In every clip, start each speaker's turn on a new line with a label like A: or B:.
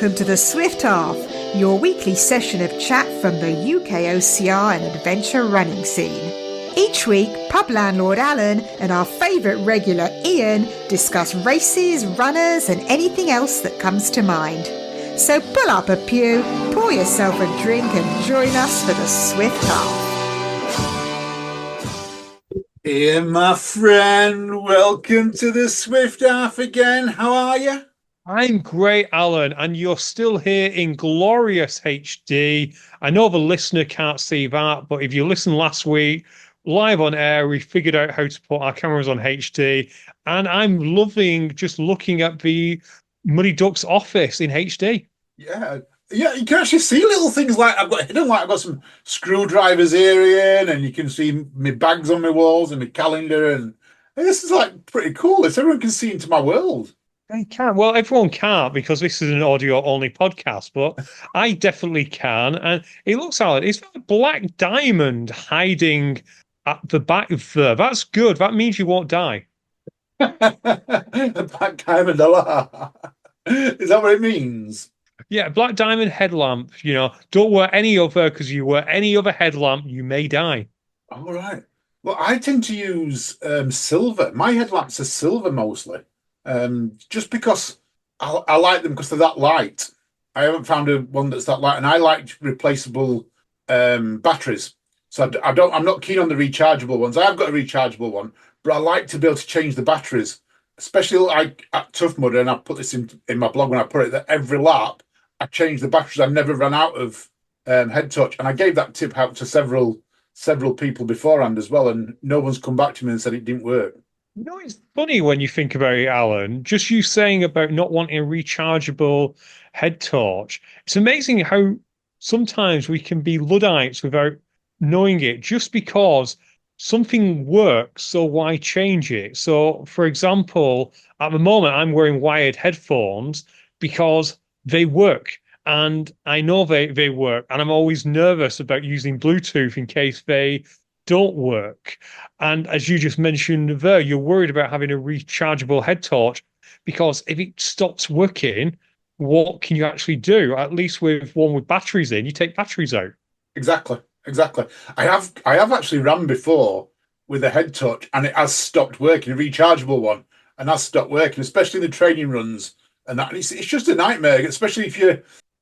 A: welcome to the Swift Half, your weekly session of chat from the UK OCR and adventure running scene. Each week, pub landlord Alan and our favourite regular Ian discuss races, runners and anything else that comes to mind. So pull up a pew, pour yourself a drink and join us for the Swift Half.
B: Ian, my friend, welcome to the Swift Half again. How are you?
C: I'm great, Alan, and you're still here in glorious HD. I know the listener can't see that, but if you listened last week, live on air, we figured out how to put our cameras on HD, and I'm loving just looking at the Muddy Ducks office in HD.
B: Yeah, you can actually see little things like I've got some screwdrivers here, Ian, and you can see my bags on my walls and my calendar, and this is like pretty cool. It's everyone can see into my world.
C: They can. Well, everyone can't because this is an audio-only podcast, but I definitely can. And it looks, Alan, it's that black diamond hiding at the back there. That's good. That means you won't die.
B: The black diamond alarm. Is that what it means?
C: Yeah, black diamond headlamp. Don't wear any other because you wear any other headlamp, you may die.
B: All right. Well, I tend to use silver. My headlamps are silver mostly. Just because I like them because they're that light. I haven't found one that's that light, and I like replaceable batteries. So I'm not keen on the rechargeable ones. I have got a rechargeable one, but I like to be able to change the batteries, especially like at Tough Mudder. And I put this in my blog when I put it that every lap I change the batteries. I've never run out of head touch, and I gave that tip out to several people beforehand as well, and no one's come back to me and said it didn't work.
C: It's funny when you think about it, Alan. Just you saying about not wanting a rechargeable head torch. It's amazing how sometimes we can be Luddites without knowing it just because something works, so why change it? So, for example, at the moment, I'm wearing wired headphones because they work. And I know they work. And I'm always nervous about using Bluetooth in case they don't work. And as you just mentioned there, you're worried about having a rechargeable head torch because if it stops working, what can you actually do? At least with one with batteries in, you take batteries out.
B: Exactly. I have actually run before with a head touch and it has stopped working, a rechargeable one, and has stopped working, especially in the training runs. And that it's just a nightmare, especially if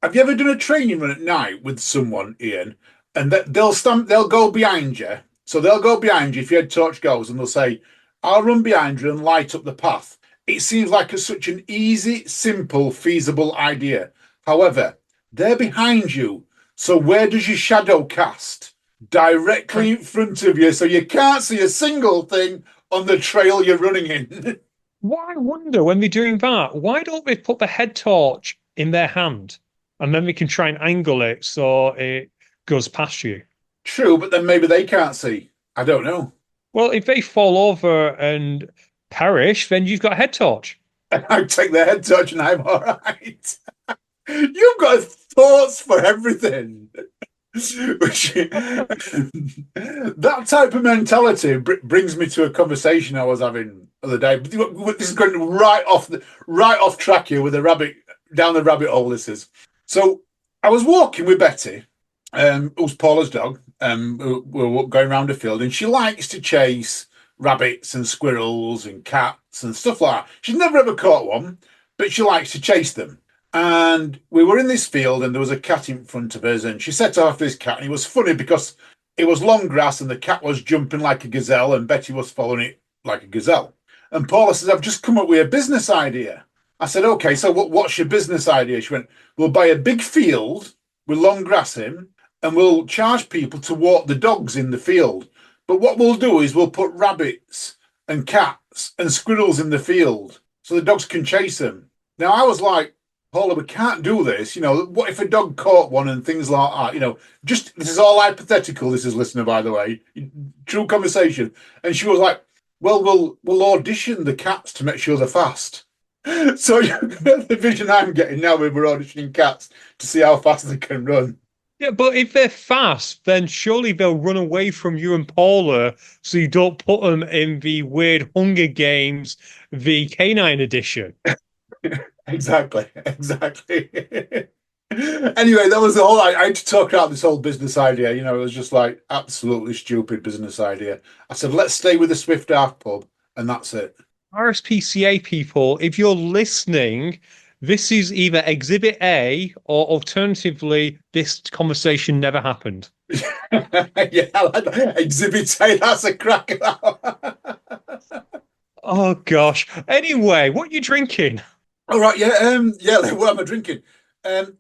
B: have you ever done a training run at night with someone, Ian? And they'll go behind you. So they'll go behind you if your head torch goes, and they'll say, I'll run behind you and light up the path. It seems like such an easy, simple, feasible idea. However, they're behind you. So where does your shadow cast? Directly in front of you, so you can't see a single thing on the trail you're running in.
C: What I wonder when they're doing that, why don't they put the head torch in their hand? And then they can try and angle it so it goes past you.
B: True, but then maybe they can't see. I don't know.
C: Well, if they fall over and perish, then you've got a head torch.
B: I take the head touch and I'm all right. You've got thoughts for everything. That type of mentality brings me to a conversation I was having the other day. This is going right off track here with a rabbit down the rabbit hole. This is. So I was walking with Betty, who's Paula's dog. We were going around the field, and she likes to chase rabbits and squirrels and cats and stuff like that. She's never ever caught one, but she likes to chase them. And we were in this field, and there was a cat in front of us, and she set off this cat, and it was funny because it was long grass, and the cat was jumping like a gazelle, and Betty was following it like a gazelle. And Paula says, I've just come up with a business idea. I said, okay, so what's your business idea? She went, we'll buy a big field with long grass in, and we'll charge people to walk the dogs in the field. But what we'll do is we'll put rabbits and cats and squirrels in the field so the dogs can chase them. Now, I was like, Paula, we can't do this. What if a dog caught one and things like that? This is all hypothetical. This is listener, by the way, true conversation. And she was like, well, we'll audition the cats to make sure they're fast. So the vision I'm getting now, we're auditioning cats to see how fast they can run.
C: Yeah, but if they're fast, then surely they'll run away from you and Paula, so you don't put them in the weird Hunger Games, the canine edition.
B: Exactly. Anyway, that was the whole. I had to talk about this whole business idea. You know, it was just like absolutely stupid business idea. I said, let's stay with the Swift Half Pub, and that's it.
C: RSPCA people, if you're listening, this is either Exhibit A or alternatively, this conversation never happened.
B: Yeah, I like that. Exhibit A, that's a cracker.
C: Oh gosh. Anyway, what are you drinking?
B: All right, yeah, yeah. What am I drinking?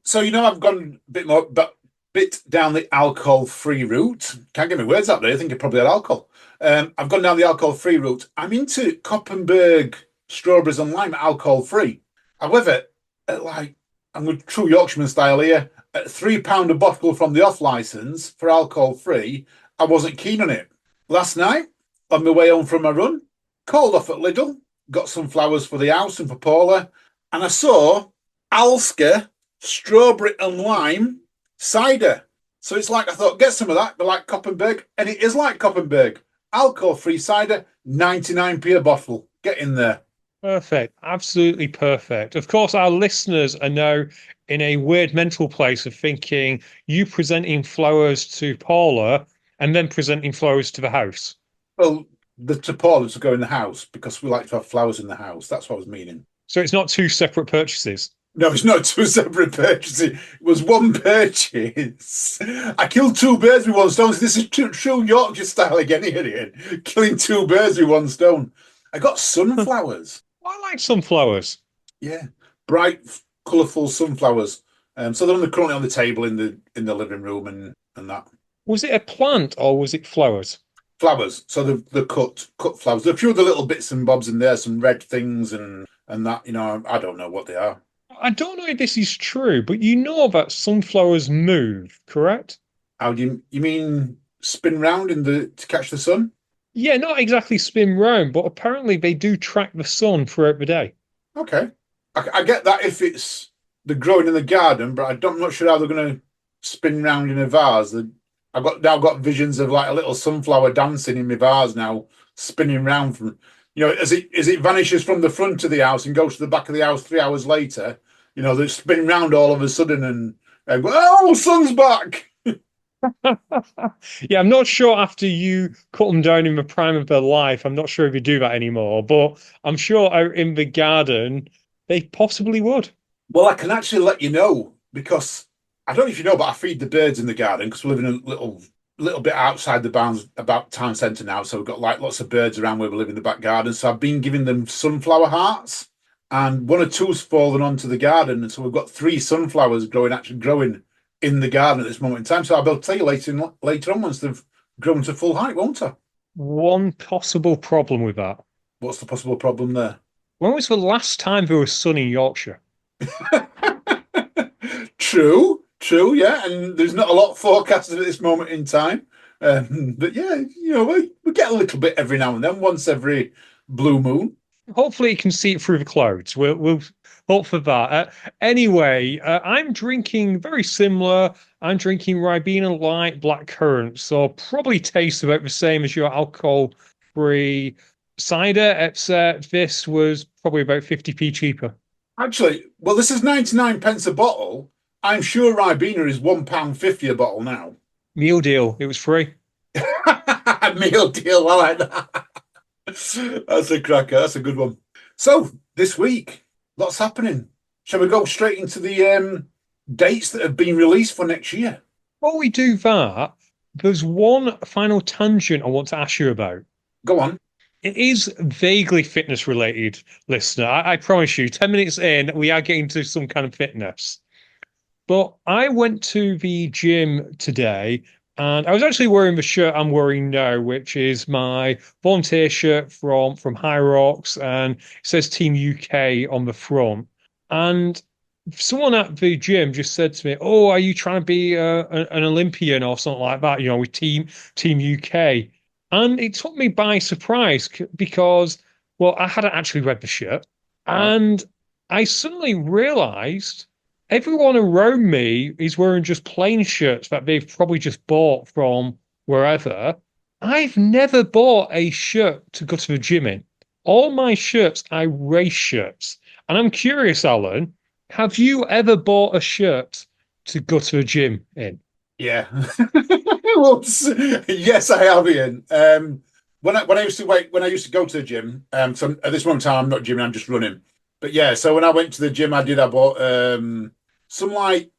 B: So you know, I've gone a bit more, but bit down the alcohol-free route. Can't get my words out there. I think I probably had alcohol. I've gone down the alcohol-free route. I'm into Koppenberg strawberries and lime, alcohol-free. However, like I'm with true Yorkshireman style here. At £3 a bottle from the off license for alcohol-free, I wasn't keen on it. Last night, on my way home from my run, called off at Lidl, got some flowers for the house and for Paula, and I saw Alska strawberry and lime cider. So it's like I thought, get some of that, but like Koppenberg, and it is like Koppenberg. Alcohol-free cider, 99p a bottle. Get in there.
C: Perfect. Absolutely perfect. Of course, our listeners are now in a weird mental place of thinking you presenting flowers to Paula and then presenting flowers to the house.
B: Well, the to Paula's to go in the house because we like to have flowers in the house. That's what I was meaning.
C: So it's not two separate purchases.
B: No, it's not two separate purchases. It was one purchase. I killed two birds with one stone. So this is true Yorkshire style again here. Killing two birds with one stone. I got sunflowers.
C: I like sunflowers.
B: Yeah, bright, colourful sunflowers. So they're currently on the table in the living room and that.
C: Was it a plant or was it flowers?
B: Flowers. So the cut flowers. There are a few of the little bits and bobs in there, some red things and that. You know, I don't know what they are.
C: I don't know if this is true, but you know that sunflowers move, correct?
B: How do you mean spin round to catch the sun?
C: Yeah, not exactly spin round, but apparently they do track the sun throughout the day.
B: Okay, I get that if it's they're growing in the garden, but I'm not sure how they're going to spin round in a vase. I've now got visions of like a little sunflower dancing in my vase now, spinning round from as it vanishes from the front of the house and goes to the back of the house 3 hours later. You know, they spin round all of a sudden and go, oh, sun's back.
C: Yeah, I'm not sure after you cut them down in the prime of their life, I'm not sure if you do that anymore, but I'm sure out in the garden they possibly would.
B: Well, I can actually let you know because I don't know if you know, but I feed the birds in the garden because we live in a little bit outside the bounds about town centre now. So we've got like lots of birds around where we live in the back garden. So I've been giving them sunflower hearts, and one or two's fallen onto the garden, and so we've got three sunflowers growing in the garden at this moment in time. So I'll be able to tell you later on once they've grown to full height, won't I?
C: One possible problem with that.
B: What's the possible problem there?
C: When was the last time there was sun in Yorkshire?
B: True, yeah, and there's not a lot forecasted at this moment in time. But yeah, we get a little bit every now and then, once every blue moon.
C: Hopefully, you can see it through the clouds. We'll hope for that. Anyway, I'm drinking very similar. I'm drinking Ribena Light Black Currant, so probably tastes about the same as your alcohol-free cider, except this was probably about 50p cheaper.
B: Actually, well, this is 99 pence a bottle. I'm sure Ribena is £1.50 a bottle now.
C: Meal deal. It was free.
B: Meal deal, I like that. That's a cracker. That's a good one. So this week, lots happening. Shall we go straight into the dates that have been released for next year?
C: Before we do that, there's one final tangent I want to ask you about.
B: Go on.
C: It is vaguely fitness related, listener. I promise you, 10 minutes in, we are getting to some kind of fitness. But I went to the gym today and I was actually wearing the shirt I'm wearing now, which is my volunteer shirt from High Rocks, and it says Team UK on the front. And someone at the gym just said to me, "Oh, are you trying to be an Olympian or something like that? You know, with Team UK." And it took me by surprise because, well, I hadn't actually read the shirt, and I suddenly realised everyone around me is wearing just plain shirts that they've probably just bought from wherever. I've never bought a shirt to go to the gym in. All my shirts are race shirts. And I'm curious, Alan, have you ever bought a shirt to go to a gym in?
B: Yeah. Whoops. Yes, I have, Ian. When I used to wait when I used to go to the gym, so at this moment in time I'm not gymming, I'm just running. But yeah, so when I went to the gym, I bought some like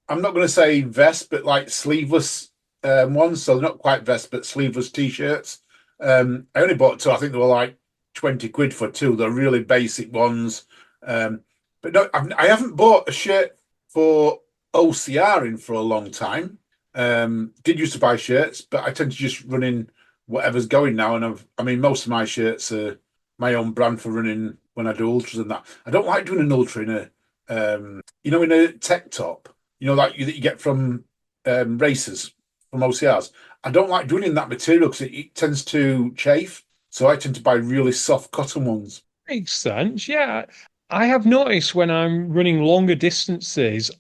B: I'm not going to say vest, but like sleeveless ones. So not quite vest, but sleeveless t-shirts. I only bought two. I think they were like 20 quid for two. They're really basic ones. Um, but no, I haven't bought a shirt for OCR in for a long time. Did used to buy shirts, but I tend to just run in whatever's going now. And I mean, most of my shirts are my own brand for running when I do ultras and that. I don't like doing an ultra in in a tech top, like that you get from racers, from OCRs. I don't like doing in that material because it tends to chafe. So I tend to buy really soft cotton ones.
C: Makes sense. Yeah. I have noticed when I'm running longer distances,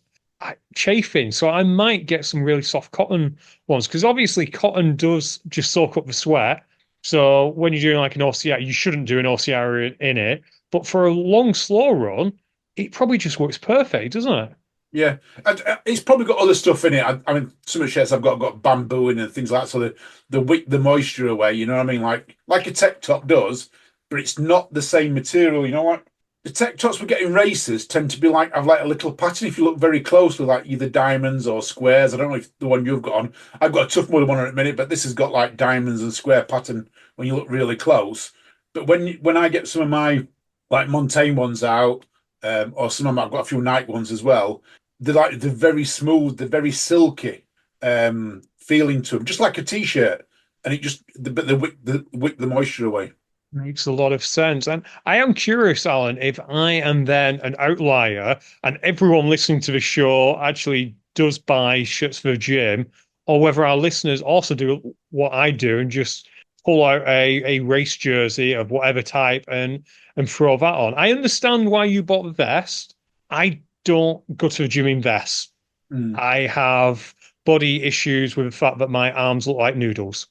C: chafing. So I might get some really soft cotton ones because obviously cotton does just soak up the sweat. So when you're doing like an OCR, you shouldn't do an OCR in it. But for a long, slow run, it probably just works perfect, doesn't it?
B: Yeah, and it's probably got other stuff in it. I mean, some of the shirts I've got bamboo in and things like that, so the wick the moisture away. You know what I mean? Like a tech top does, but it's not the same material. You know what? The tech tops we get in races tend to be have like a little pattern. If you look very closely, like either diamonds or squares. I don't know if the one you've got on. I've got a Tough Mudder one at the minute, but this has got like diamonds and square pattern when you look really close. But when I get some of my like Montaigne ones out, or some of my, I've got a few Nike ones as well. They're very smooth, they're very silky feeling to them, just like a t-shirt, and but they wick the moisture away.
C: Makes a lot of sense. And I am curious, Alan, if I am then an outlier and everyone listening to the show actually does buy shirts for the gym, or whether our listeners also do what I do and just pull out a race jersey of whatever type and throw that on. I understand why you bought the vest. I don't go to the gym in vests.
B: Mm.
C: I have body issues with the fact that my arms look like noodles.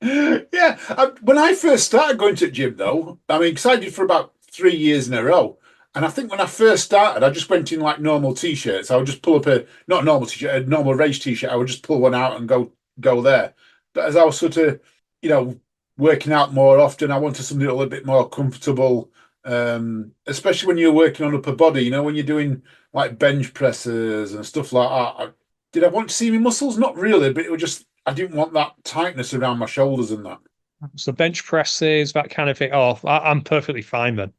B: Yeah, when I first started going to the gym, though, I mean, because I did for about 3 years in a row, and I think when I first started, I just went in like normal t-shirts. I would just pull up not a normal t-shirt, a normal race t-shirt. I would just pull one out and go there. But as I was sort of, you know, working out more often, I wanted something a little bit more comfortable, especially when you're working on upper body. You know, when you're doing like bench presses and stuff like that. Did I want to see my muscles? Not really, but it was just I didn't want that tightness around my shoulders and that.
C: So bench presses, that kind of thing. Oh, I'm perfectly fine then.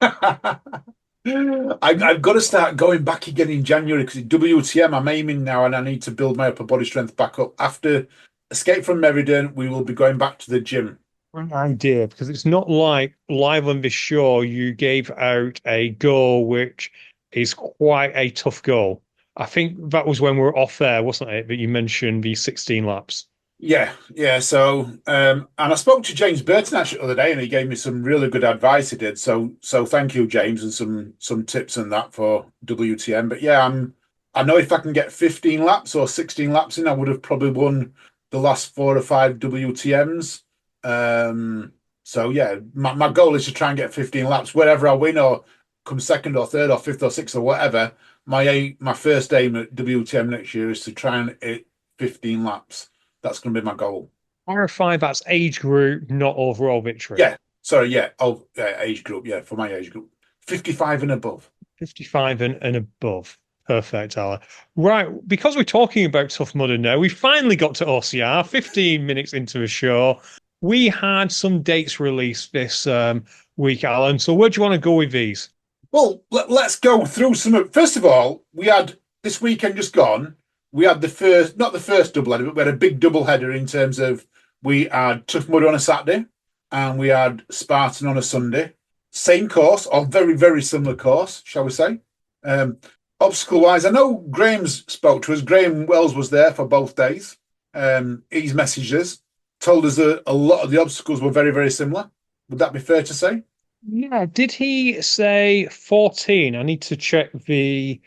B: I've got to start going back again in January because WTM I'm aiming now and I need to build my upper body strength back up. After Escape from Meriden, we will be going back to the gym.
C: Great idea, because it's not like live on this show, you gave out a goal which is quite a tough goal. I think that was when we were off there, wasn't it? That you mentioned the 16 laps.
B: Yeah, yeah. So, and I spoke to James Burton actually the other day, and he gave me some really good advice. He did. So thank you, James, and some tips and that for WTM. But yeah, I know if I can get 15 laps or 16 laps in, I would have probably won the last 4 or 5 WTMs. So yeah, my goal is to try and get 15 laps wherever I win or come second or third or fifth or sixth or whatever. My first aim at WTM next year is to try and hit 15 laps. That's going to be my goal.
C: Clarify that's age group, not overall victory.
B: Yeah. Sorry. Yeah. Oh, age group. Yeah. For my age group, 55 and above.
C: 55 and above. Perfect, Alan. Right. Because we're talking about Tough Mudder now, we finally got to OCR 15 minutes into the show. We had some dates released this week, Alan. So where do you want to go with these?
B: Well, let's go through some. First of all, we had this weekend just gone. We had not the first double header, but we had a big double header in terms of we had Tough Mudder on a Saturday and we had Spartan on a Sunday. Same course, or very, very similar course, shall we say. Obstacle wise, I know Graham's spoke to us. Graham Wells was there for both days. He's messaged us, told us that a lot of the obstacles were very, very similar. Would that be fair to say?
C: Yeah. Did he say 14? I need to check the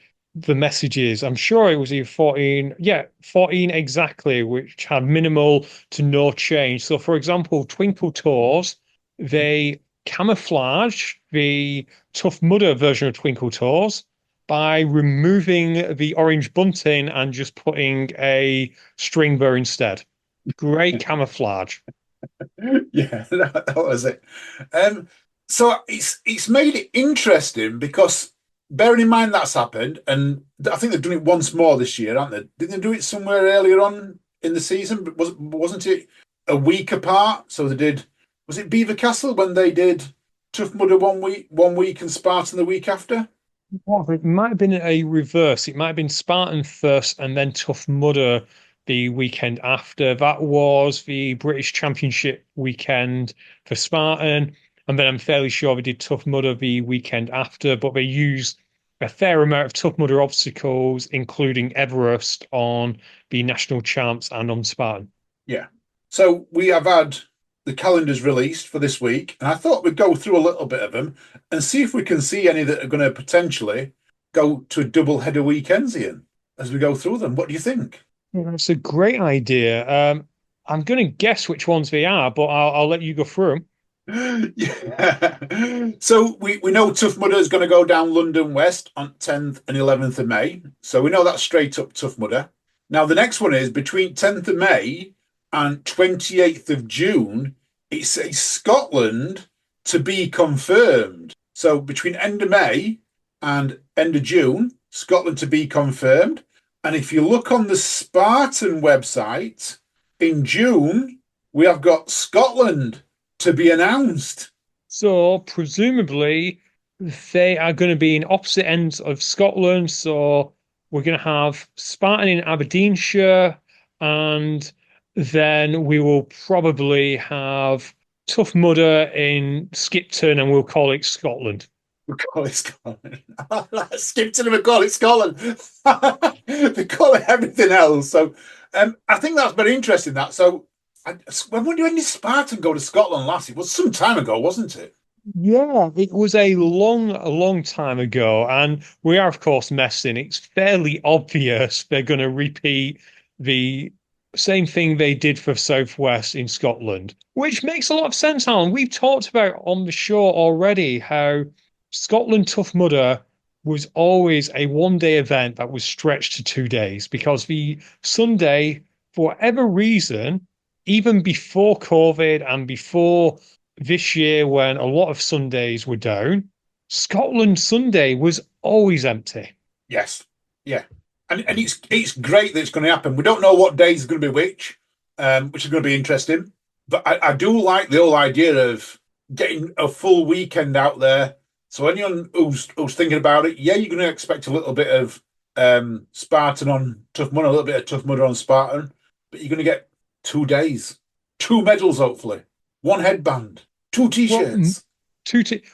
C: messages. I'm sure it was either 14. Yeah, 14 exactly, which had minimal to no change. So, for example, Twinkle Toes, they camouflage the Tough Mudder version of Twinkle Toes by removing the orange bunting and just putting a string bow instead. Great camouflage.
B: Yeah, that was it. So it's made it interesting because bearing in mind that's happened, and I think they've done it once more this year, aren't they? Didn't they do it somewhere earlier on in the season? But wasn't it a week apart? So they did. Was it Beaver Castle when they did Tough Mudder one week, and Spartan the week after?
C: Well, it might have been a reverse. It might have been Spartan first and then Tough Mudder the weekend after. That was the British Championship weekend for Spartan. And then I'm fairly sure they did Tough Mudder the weekend after, but they used a fair amount of Tough Mudder obstacles, including Everest, on the national champs and on Spartan.
B: Yeah. So we have had the calendars released for this week, and I thought we'd go through a little bit of them and see if we can see any that are going to potentially go to a double header weekends, Ian, as we go through them. What do you think?
C: Yeah, that's a great idea. I'm going to guess which ones they are, but I'll let you go through them.
B: Yeah. So we know Tough Mudder is going to go down London West on 10th and 11th of May. So we know that's straight up Tough Mudder. Now the next one is between 10th of May and 28th of June. It says Scotland to be confirmed. So between end of May and end of June, Scotland to be confirmed. And if you look on the Spartan website, in June, we have got Scotland to be announced.
C: So presumably they are going to be in opposite ends of Scotland. So we're going to have Spartan in Aberdeenshire, and then we will probably have Tough Mudder in Skipton, and we'll call it Scotland.
B: We call it Scotland. Skipton and we call it Scotland. They call it everything else. So I think that's very interesting. That so. When did Spartan go to Scotland last? It was some time ago, wasn't it?
C: Yeah, it was a long time ago, and we are, of course, messing. It's fairly obvious they're going to repeat the same thing they did for Southwest in Scotland, which makes a lot of sense, Alan. We've talked about on the show already how Scotland Tough Mudder was always a one-day event that was stretched to 2 days because the Sunday, for whatever reason, even before COVID and before this year, when a lot of Sundays were down, Scotland Sunday was always empty.
B: Yes, yeah, and it's great that it's going to happen. We don't know what days is going to be which is going to be interesting. But I do like the whole idea of getting a full weekend out there. So anyone who's thinking about it, yeah, you're going to expect a little bit of Spartan on Tough Mudder, a little bit of Tough Mudder on Spartan, but you're going to get 2 days, 2 medals, hopefully, 1 headband, 2 t-shirts.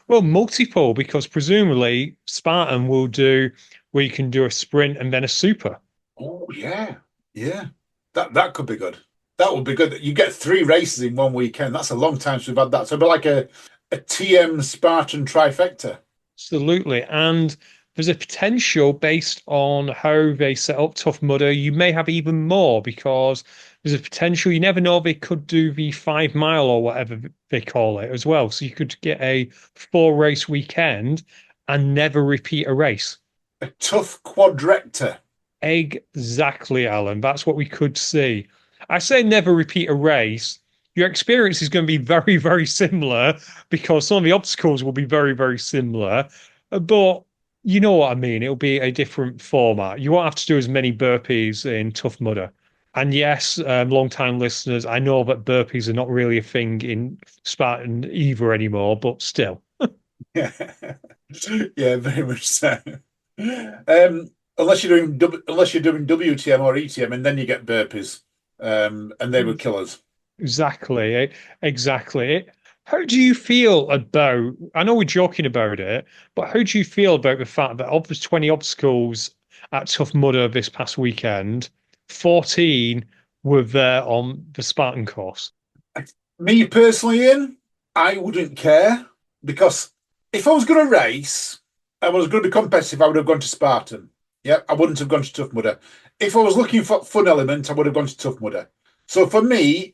C: Well, multiple, because presumably Spartan will do where you can do a sprint and then a super.
B: Oh yeah, yeah. That could be good. That would be good. You get 3 races in 1 weekend. That's a long time since we've had that. So it'd be like a TM Spartan trifecta.
C: Absolutely. And there's a potential based on how they set up Tough Mudder. You may have even more because there's a potential. You never know. They could do the 5 mile or whatever they call it as well. So you could get a 4-race weekend and never repeat a race.
B: A tough quadrector.
C: Exactly, Alan. That's what we could see. I say never repeat a race. Your experience is going to be very, very similar because some of the obstacles will be very, very similar. But you know what I mean. It'll be a different format. You won't have to do as many burpees in Tough Mudder. And yes, long-time listeners, I know that burpees are not really a thing in Spartan either anymore, but still.
B: Yeah, yeah, very much so. Unless you're doing WTM or ETM, and then you get burpees, and they would kill us.
C: Exactly. How do you feel about, I know we're joking about it, but how do you feel about the fact that of the 20 obstacles at Tough Mudder this past weekend, 14 were there on the Spartan course?
B: Me personally, Ian, I wouldn't care because if I was going to race, I was going to be competitive, I would have gone to Spartan. Yeah, I wouldn't have gone to Tough Mudder. If I was looking for fun element, I would have gone to Tough Mudder. So for me,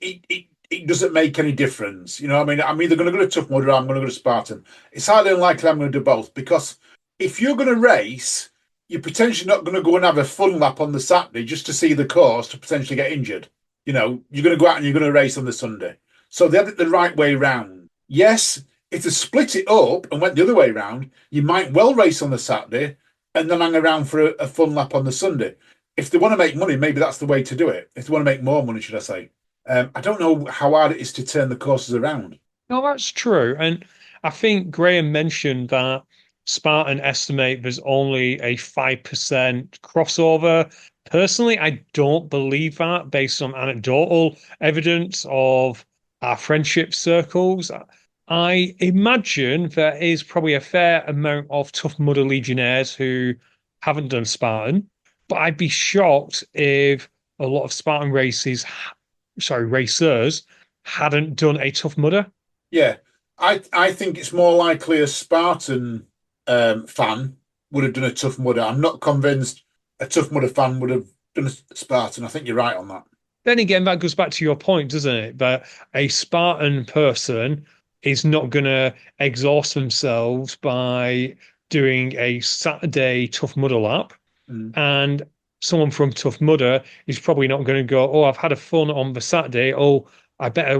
B: it doesn't make any difference. You know, I mean, I'm either going to go to Tough Mudder or I'm going to go to Spartan. It's highly unlikely I'm going to do both because if you're going to race, you're potentially not going to go and have a fun lap on the Saturday just to see the course to potentially get injured. You know, you're going to go out and you're going to race on the Sunday. So they had it the right way round. Yes, if they split it up and went the other way round, you might well race on the Saturday and then hang around for a fun lap on the Sunday. If they want to make money, maybe that's the way to do it. If they want to make more money, should I say? I don't know how hard it is to turn the courses around.
C: No, that's true. And I think Graham mentioned that Spartan estimate there's only a 5% crossover. Personally, I don't believe that based on anecdotal evidence of our friendship circles. I imagine there is probably a fair amount of Tough Mudder Legionnaires who haven't done Spartan, but I'd be shocked if a lot of Spartan racers hadn't done a Tough Mudder.
B: Yeah, I think it's more likely a Spartan fan would have done a Tough Mudder. I'm not convinced a Tough Mudder fan would have done a Spartan. I think you're right on that.
C: Then again, that goes back to your point, doesn't it? That a Spartan person is not going to exhaust themselves by doing a Saturday Tough Mudder lap. And someone from Tough Mudder is probably not going to go, oh, I've had a fun on the Saturday. Oh, I better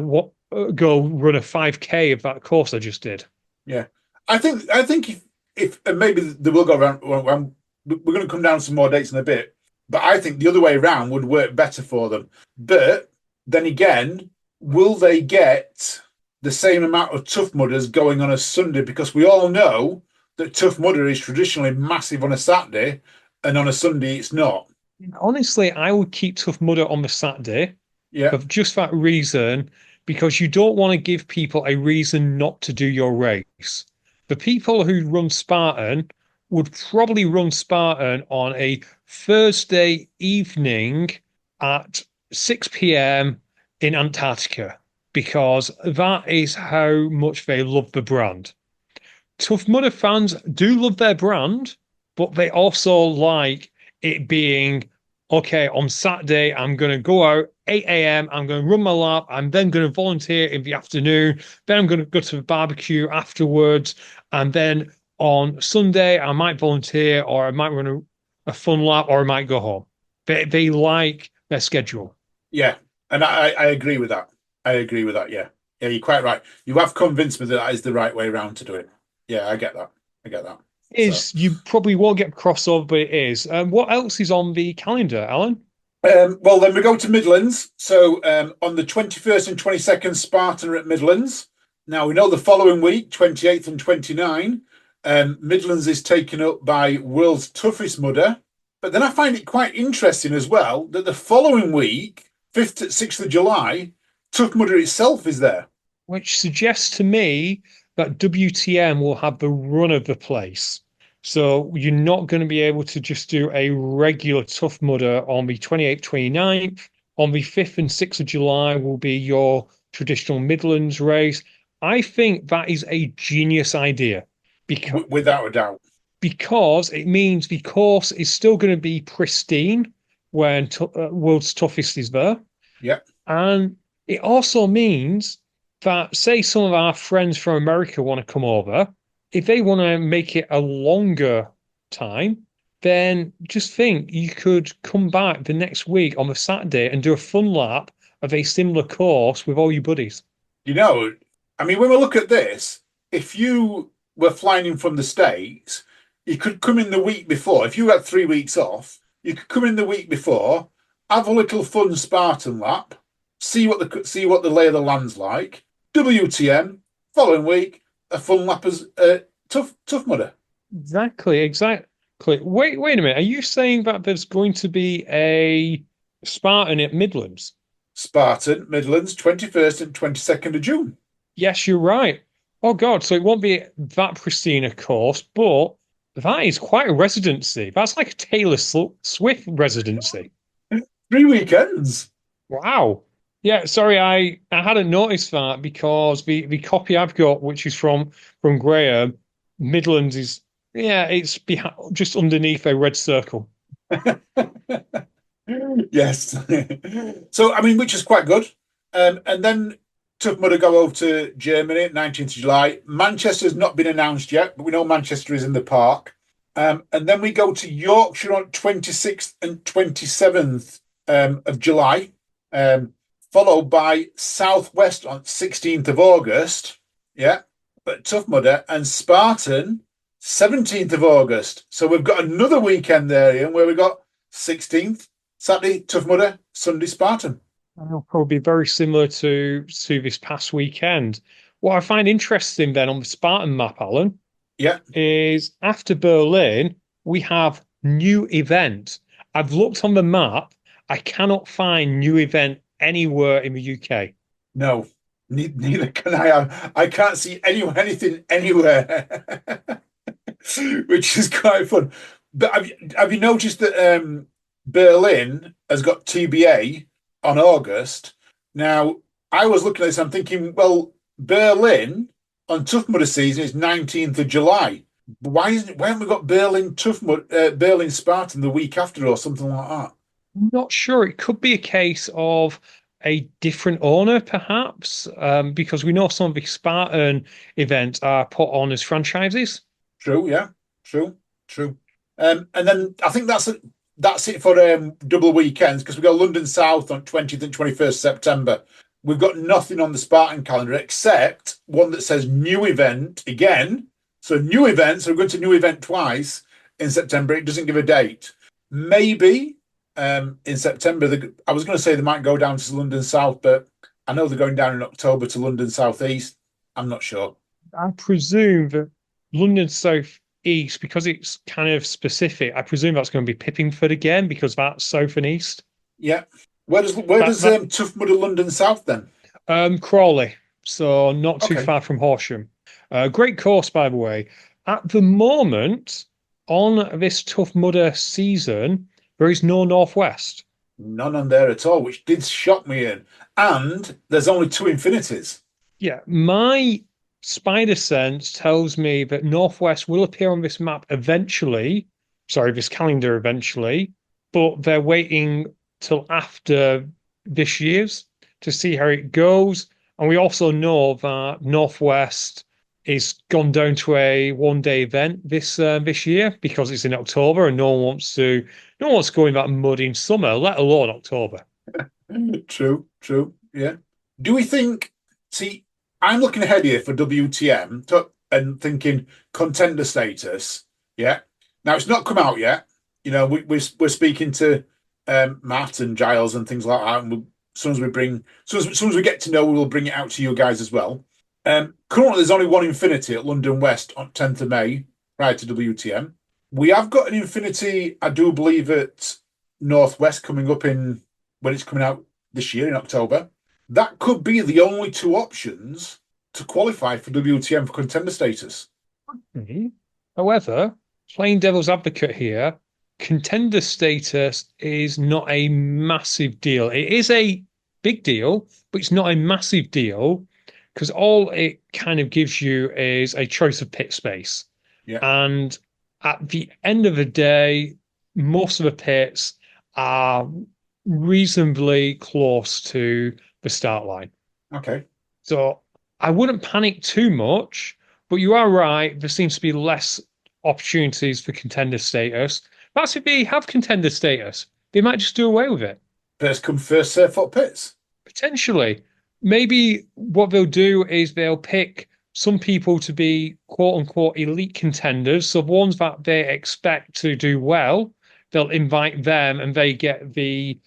C: go run a 5K of that course I just did.
B: Yeah, I think if and maybe they will go around. We're going to come down to some more dates in a bit, but I think the other way around would work better for them. But then again, will they get the same amount of Tough Mudders going on a Sunday? Because we all know that Tough Mudder is traditionally massive on a Saturday, and on a Sunday it's not.
C: Honestly, I would keep Tough Mudder on the Saturday.
B: Yeah.
C: For just that reason, because you don't want to give people a reason not to do your race. The people who run Spartan would probably run Spartan on a Thursday evening at 6 p.m. in Antarctica, because that is how much they love the brand. Tough Mudder fans do love their brand, but they also like it being, okay, on Saturday, I'm going to go out 8 a.m. I'm going to run my lap. I'm then going to volunteer in the afternoon. Then I'm going to go to the barbecue afterwards. And then on Sunday, I might volunteer or I might run a fun lap or I might go home. They like their schedule.
B: Yeah. And I agree with that. I agree with that. Yeah. Yeah, you're quite right. You have convinced me that is the right way around to do it. Yeah, I get that.
C: You probably won't get crossover, but it is. What else is on the calendar, Alan?
B: Well, then we go to Midlands. So on the 21st and 22nd, Spartan are at Midlands. Now, we know the following week, 28th and 29th, Midlands is taken up by World's Toughest Mudder. But then I find it quite interesting as well that the following week, 5th to 6th of July, Tough Mudder itself is there.
C: Which suggests to me that WTM will have the run of the place. So you're not going to be able to just do a regular Tough Mudder on the 28th, 29th. On the 5th and 6th of July will be your traditional Midlands race. I think that is a genius idea.
B: Without a doubt.
C: Because it means the course is still going to be pristine when World's Toughest is there.
B: Yeah.
C: And it also means that, say some of our friends from America want to come over, if they want to make it a longer time, then just think you could come back the next week on the Saturday and do a fun lap of a similar course with all your buddies.
B: You know, I mean, when we look at this, if you were flying in from the States, you could come in the week before. If you had 3 weeks off, you could come in the week before, have a little fun Spartan lap, see what the lay of the land's like. WTM, following week, a fun lap as Tough Mudder.
C: Exactly. Wait a minute. Are you saying that there's going to be a Spartan at Midlands?
B: Spartan, Midlands, 21st and 22nd of June.
C: Yes, you're right. Oh, God. So it won't be that pristine a course, but that is quite a residency. That's like a Taylor Swift residency.
B: 3 weekends.
C: Wow. Yeah, sorry, I hadn't noticed that because the copy I've got, which is from Graham, Midlands is, it's just underneath a red circle.
B: Yes. So, I mean, which is quite good. And then Tough Mudder go over to Germany, 19th of July. Manchester's not been announced yet, but we know Manchester is in the park. And then we go to Yorkshire on 26th and 27th of July, followed by Southwest on 16th of August. Yeah, but Tough Mudder and Spartan 17th of August. So we've got another weekend there, Ian, where we got 16th, Saturday, Tough Mudder, Sunday, Spartan.
C: That'll probably be very similar to this past weekend. What I find interesting then on the Spartan map, Alan,
B: Yeah.
C: is after Berlin, we have new event. I've looked on the map. I cannot find new event anywhere in the UK.
B: No, neither can I. I can't see anything anywhere, which is quite fun. But have you noticed that Berlin has got TBA on August? Now, I was looking at this, I'm thinking, well, Berlin on Tough Mudder season is 19th of July. Why haven't we got Berlin Spartan the week after or something like that?
C: Not sure. It could be a case of a different owner, perhaps, because we know some of the Spartan events are put on as franchises.
B: True, yeah, true. And then I think that's it for double weekends because we've got London South on 20th and 21st September. We've got nothing on the Spartan calendar except one that says new event again. So new events, so we're going to new event twice in September. It doesn't give a date. Maybe in September, I was going to say they might go down to London South, but I know they're going down in October to London South East. I'm not sure.
C: I presume that London South East, because it's kind of specific, I presume that's going to be Pippingford again because that's South and East.
B: Yeah. Where does Tough Mudder London South then?
C: Crawley, so not too
B: Okay.
C: far from Horsham. Great course, by the way. At the moment, on this Tough Mudder season, there is no Northwest.
B: None on there at all, which did shock me in. And there's only two infinities.
C: Yeah, my spider sense tells me that Northwest will appear on this map eventually. Sorry, this calendar eventually, but they're waiting till after this year's to see how it goes. And we also know that Northwest is gone down to a one-day event this year because it's in October and no one wants to go in that mud in summer, let alone October.
B: True. Yeah. Do we think? See, I'm looking ahead here for WTM and thinking contender status. Yeah. Now it's not come out yet. You know, we're speaking to Matt and Giles and things like that, and as soon as we get to know, we will bring it out to you guys as well. Currently, there's only one Infinity at London West on 10th of May, prior to WTM. We have got an Infinity, I do believe, at Northwest coming up when it's coming out this year in October. That could be the only two options to qualify for WTM for contender status.
C: However, playing devil's advocate here, contender status is not a massive deal. It is a big deal, but it's not a massive deal because all it kind of gives you is a choice of pit space.
B: Yeah.
C: And at the end of the day, most of the pits are reasonably close to the start line.
B: Okay.
C: So I wouldn't panic too much, but you are right. There seems to be less opportunities for contender status. That's if they have contender status. They might just do away with it.
B: First come, first serve for pits.
C: Potentially. Maybe what they'll do is they'll pick some people to be quote unquote elite contenders. So the ones that they expect to do well, they'll invite them and they get the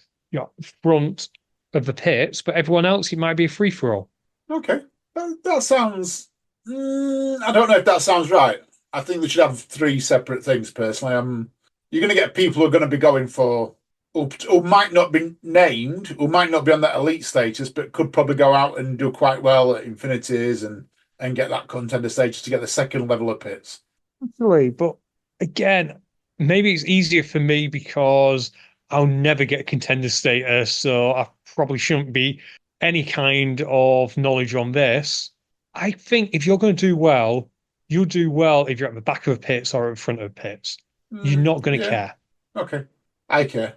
C: front of the pits. But everyone else, it might be a free for all.
B: Okay. That sounds. I don't know if that sounds right. I think they should have three separate things. Personally, you're going to get people who are going to be going for who might not be named, who might not be on that elite status, but could probably go out and do quite well at Infinities and get that contender status to get the second level of pits.
C: Absolutely, but again, maybe it's easier for me because I'll never get contender status, so I probably shouldn't be any kind of knowledge on this. I think if you're going to do well, you'll do well if you're at the back of the pits or at the front of the pits. You're not going to care.
B: Okay. I care.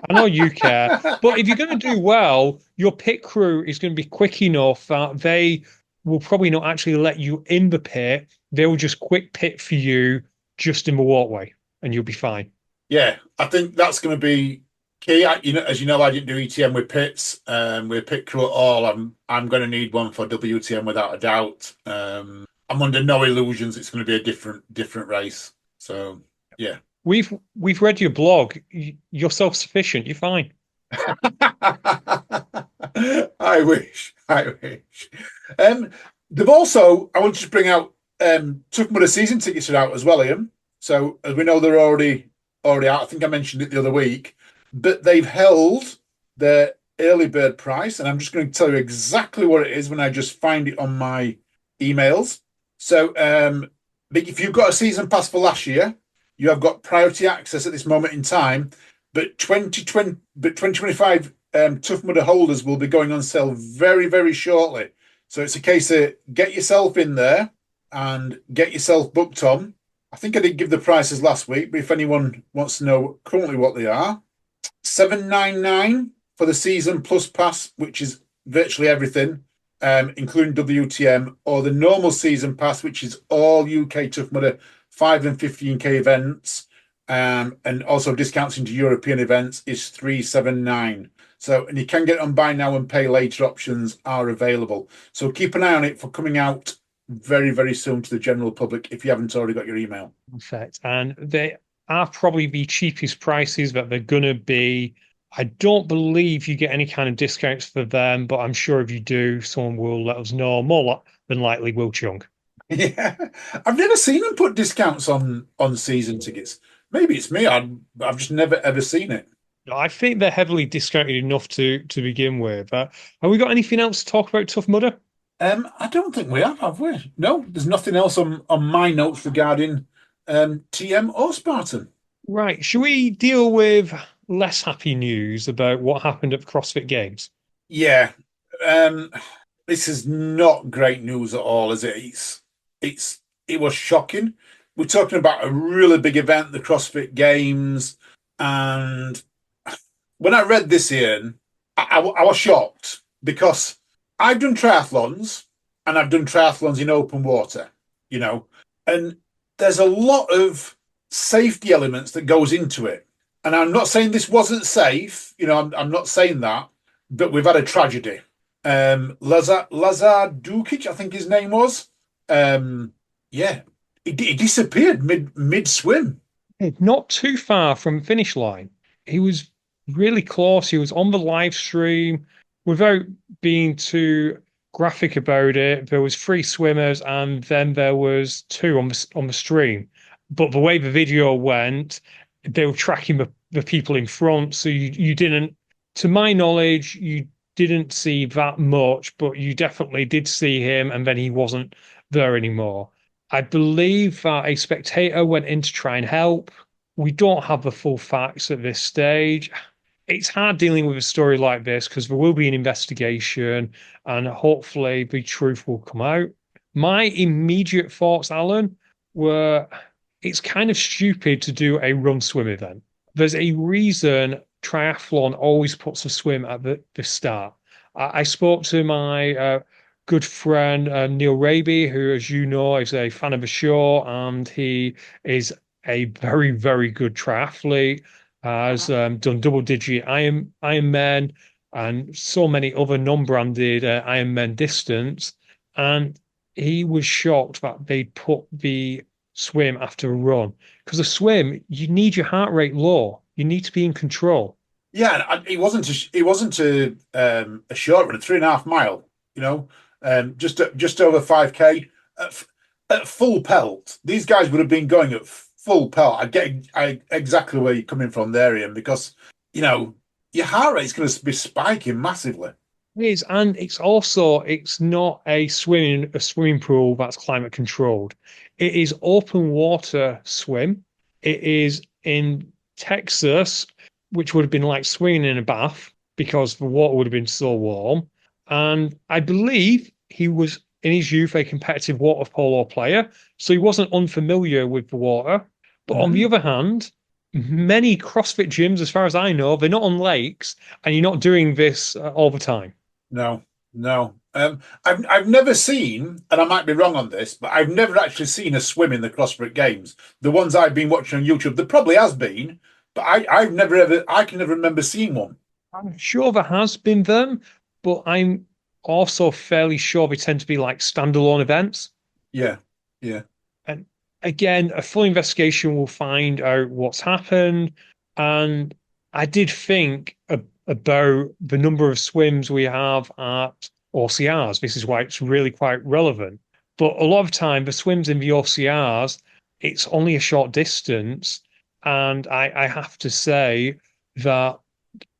C: I know you care, but if you're going to do well, your pit crew is going to be quick enough that they will probably not actually let you in the pit. They will just quick pit for you just in the walkway, and you'll be fine.
B: Yeah, I think that's going to be key. As you know, I didn't do ETM with pits, with pit crew at all. I'm going to need one for WTM without a doubt. I'm under no illusions it's going to be a different race. So yeah.
C: We've read your blog. You're self-sufficient. You're fine.
B: I wish. I wish. They've also, I want to just bring out, Tough Mudder season tickets are out as well, Ian. So as we know, they're already out. I think I mentioned it the other week, but they've held their early bird price, and I'm just going to tell you exactly what it is when I just find it on my emails. So, if you've got a season pass for last year, you have got priority access at this moment in time. But 2025 Tough Mudder holders will be going on sale very, very shortly. So it's a case of get yourself in there and get yourself booked on. I think I did give the prices last week, but if anyone wants to know currently what they are, $799 for the season plus pass, which is virtually everything, including WTM, or the normal season pass, which is all UK Tough Mudder 5 and 15k events, and also discounts into European events is $379. So, and you can get on buy now and pay later options are available. So keep an eye on it for coming out very, very soon to the general public if you haven't already got your email.
C: Perfect. And they are probably the cheapest prices that they're going to be. I don't believe you get any kind of discounts for them, but I'm sure if you do, someone will let us know. More than likely, Will Chung.
B: Yeah, I've never seen them put discounts on season tickets. Maybe it's me. I've just never ever seen it.
C: I think they're heavily discounted enough to begin with. Have we got anything else to talk about Tough Mudder?
B: I don't think we have we? No, there's nothing else on my notes regarding TM or Spartan.
C: Right. Should we deal with less happy news about what happened at the CrossFit Games?
B: Yeah, this is not great news at all, is it? It was shocking. We're talking about a really big event, the CrossFit Games, and when I read this, Ian, I was shocked because I've done triathlons and I've done triathlons in open water, and there's a lot of safety elements that goes into it. And I'm not saying this wasn't safe, I'm not saying that, but we've had a tragedy. Lazar Dukic, I think his name was. Yeah, he disappeared mid swim.
C: Not too far from finish line. He was really close. He was on the live stream. Without being too graphic about it, there was three swimmers and then there was two on the stream. But the way the video went, they were tracking the people in front. So you didn't, to my knowledge, you didn't see that much, but you definitely did see him and then he wasn't there anymore. I believe that a spectator went in to try and help. We don't have the full facts at this stage. It's hard dealing with a story like this because there will be an investigation and hopefully the truth will come out. My immediate thoughts, Alan, were it's kind of stupid to do a run swim event. There's a reason triathlon always puts a swim at the start. I spoke to my good friend Neil Raby, who, as you know, is a fan of the show, and he is a very, very good triathlete. Has done double-digit Ironman and so many other non-branded Ironman distance, and he was shocked that they'd put the swim after a run because a swim you need your heart rate low, you need to be in control.
B: Yeah, it wasn't a short run, a 3.5 mile. Just over 5k at full pelt. These guys would have been going at full pelt. I get exactly where you're coming from there, Ian, because your heart rate's going to be spiking massively.
C: It is, and it's not a swimming pool that's climate controlled. It is open water swim. It is in Texas, which would have been like swimming in a bath because the water would have been so warm. And I believe he was in his youth a competitive water polo player, so he wasn't unfamiliar with the water. But on the other hand, many CrossFit gyms, as far as I know, they're not on lakes, and you're not doing this all the time.
B: No, no. I've never seen, and I might be wrong on this, but I've never actually seen a swim in the CrossFit Games. The ones I've been watching on YouTube, there probably has been, but I've never ever, I can never remember seeing one.
C: I'm sure there has been them, but I'm also fairly sure they tend to be like standalone events.
B: Yeah, yeah.
C: And again, a full investigation will find out what's happened. And I did think about the number of swims we have at OCRs. This is why it's really quite relevant. But a lot of time, the swims in the OCRs, it's only a short distance. And I have to say that,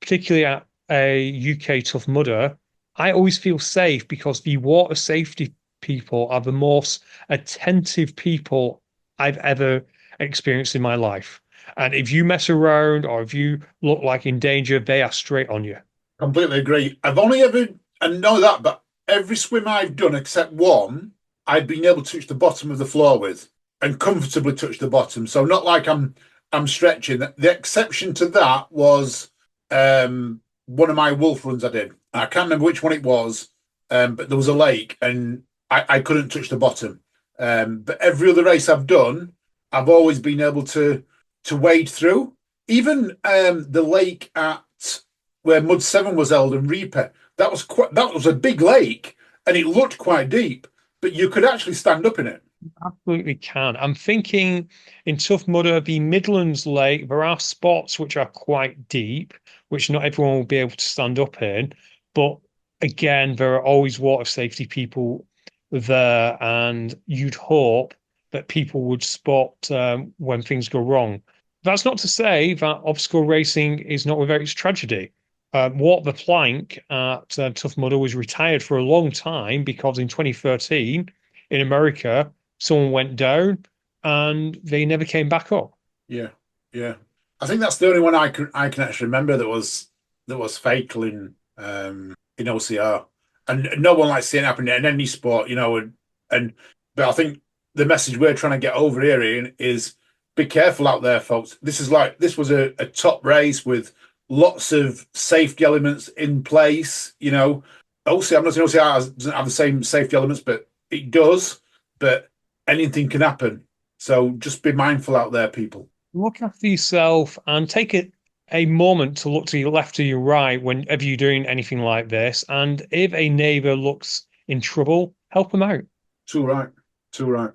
C: particularly at a UK Tough Mudder, I always feel safe because the water safety people are the most attentive people I've ever experienced in my life. And if you mess around or if you look like in danger, they are straight on you.
B: Completely agree. I've only ever, and know that, but every swim I've done except one, I've been able to touch the bottom of the floor with and comfortably touch the bottom. So not like I'm stretching. The exception to that was one of my wolf runs I did. I can't remember which one it was, but there was a lake and I couldn't touch the bottom. But every other race I've done, I've always been able to wade through. Even the lake at where Mud 7 was held in Reaper, that was a big lake and it looked quite deep, but you could actually stand up in it.
C: Absolutely can. I'm thinking in Tough Mudder, the Midlands Lake, there are spots which are quite deep, which not everyone will be able to stand up in. But again, there are always water safety people there, and you'd hope that people would spot when things go wrong. That's not to say that obstacle racing is not without its tragedy. Walt the Plank at Tough Mudder was retired for a long time because in 2013 in America, someone went down and they never came back up.
B: Yeah, yeah. I think that's the only one I can actually remember that was fatal in OCR, and no one likes seeing it happen in any sport, and but I think the message we're trying to get over here, Ian, is be careful out there, folks. This was a top race with lots of safety elements in place. OCR, I'm not saying OCR doesn't have the same safety elements, but it does. But anything can happen. So just be mindful out there, people.
C: Look after yourself and take a moment to look to your left or your right whenever you're doing anything like this. And if a neighbor looks in trouble, help them out.
B: Too right. Too right.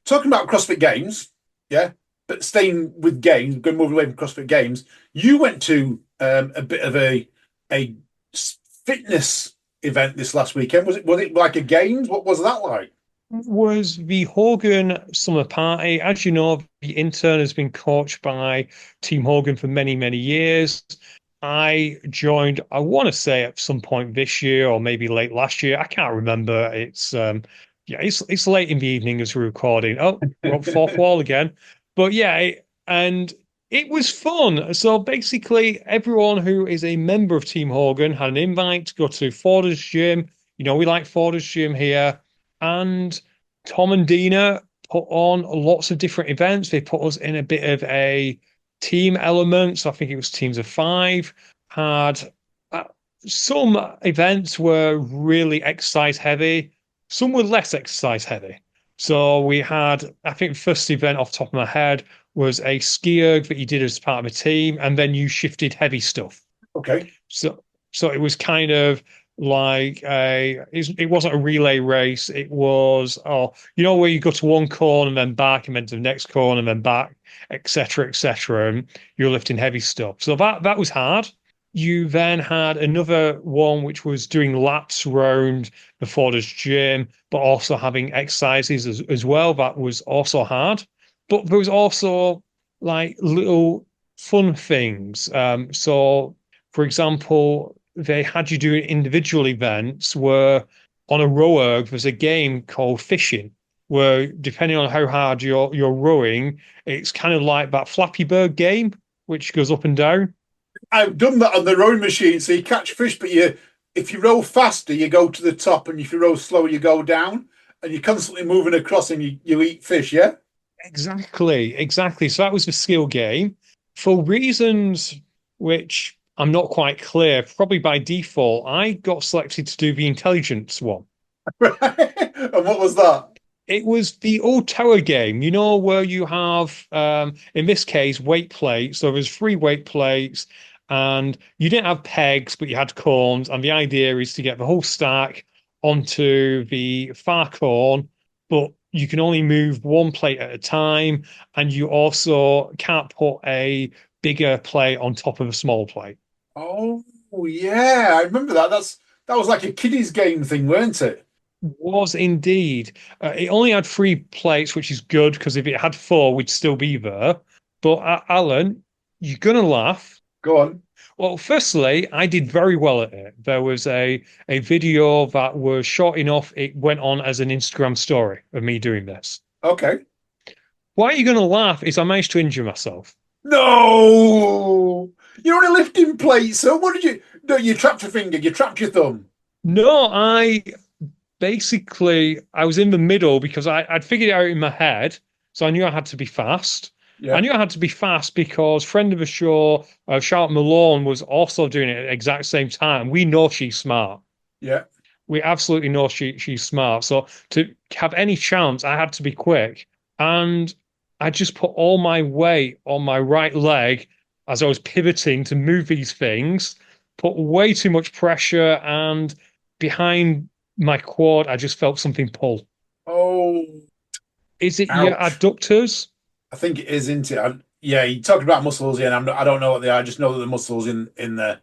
B: Talking about CrossFit Games, yeah, but staying with games, going moving away from CrossFit Games, you went to a bit of a fitness event this last weekend. Was it like a games? What was that like?
C: Was the Hogan Summer Party. As you know, the intern has been coached by Team Hogan for many, many years. I joined, I want to say at some point this year or maybe late last year. I can't remember. It's late in the evening as we're recording. Oh, we're on fourth wall again. But yeah, and it was fun. So basically, everyone who is a member of Team Hogan had an invite to go to Forder's Gym. We like Forder's Gym here. And Tom and Dina put on lots of different events. They put us in a bit of a team element. So I think it was teams of 5. Had some events were really exercise heavy. Some were less exercise heavy. So we had, I think, the first event off the top of my head was a ski erg that you did as part of a team, and then you shifted heavy stuff.
B: Okay.
C: So it was kind of like it wasn't a relay race. It was where you go to one corner and then back and then to the next corner and then back, etc., etc. And you're lifting heavy stuff. So that was hard. You then had another one which was doing laps around the Forder's Gym, but also having exercises as well. That was also hard. But there was also like little fun things. So, for example, they had you doing individual events where on a row erg, there's a game called fishing, where depending on how hard you're rowing, it's kind of like that Flappy Bird game, which goes up and down.
B: I've done that on the rowing machine. So you catch fish, but if you row faster, you go to the top, and if you row slower, you go down, and you're constantly moving across, and you eat fish. Yeah.
C: Exactly. So that was the skill game. For reasons which I'm not quite clear, probably by default, I got selected to do the intelligence one.
B: And what was that?
C: It was the old tower game, where you have, in this case, weight plates. So there's three weight plates, and you didn't have pegs, but you had corns. And the idea is to get the whole stack onto the far corn, but you can only move one plate at a time, and you also can't put a bigger plate on top of a small plate.
B: Oh yeah, I remember that. That was like a kiddies game thing, weren't it?
C: Was indeed. It only had three plates, which is good because if it had four, we'd still be there. But Alan, you're gonna laugh.
B: Go on.
C: Well, firstly, I did very well at it. There was a video that was short enough. It went on as an Instagram story of me doing this.
B: Okay.
C: Why are you gonna laugh? Is I managed to injure myself.
B: No, you're only lifting plates. So what did you? No, you trapped your finger. You trapped your thumb.
C: No, I was in the middle because I'd figured it out in my head. So I knew I had to be fast. I
B: Yeah,
C: knew I had to be fast because friend of the show, Charlotte Malone, was also doing it at the exact same time. We know she's smart.
B: yeah.
C: We absolutely know she's smart. So to have any chance, I had to be quick. And I just put all my weight on my right leg as I was pivoting to move these things, put way too much pressure, and behind my quad, I just felt something pull.
B: Oh,
C: Is it your
B: ouch.
C: adductors?
B: I think it is, isn't it? Yeah, you talked about muscles, yeah, and I don't know what they are. I just know that the muscles in there.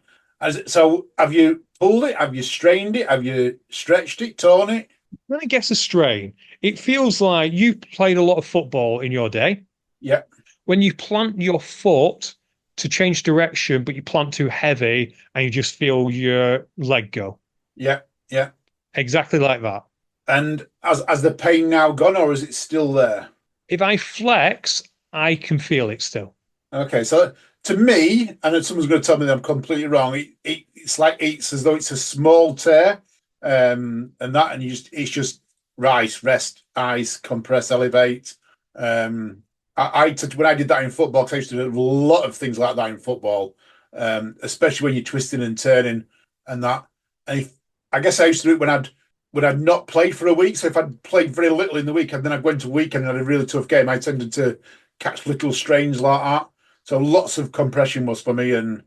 B: So, have you pulled it? Have you strained it? Have you stretched it, torn it?
C: When I guess a strain, it feels like you played a lot of football in your day.
B: Yeah,
C: When you plant your foot to change direction, but you plant too heavy and you just feel your leg go.
B: yeah, yeah.
C: Exactly like that.
B: And has the pain now gone, or is it still there?
C: If I flex, I can feel it still.
B: Okay, so to me, I know someone's going to tell me that I'm completely wrong. It's as though it's a small tear, and it's just rise, rest, ice, compress, elevate. When I did that in football, 'cause I used to do a lot of things like that in football, especially when you're twisting and turning and that. And I guess I used to do it when I'd not played for a week. So if I'd played very little in the week and then I went to a weekend and had a really tough game, I tended to catch little strains like that. So lots of compression was for me and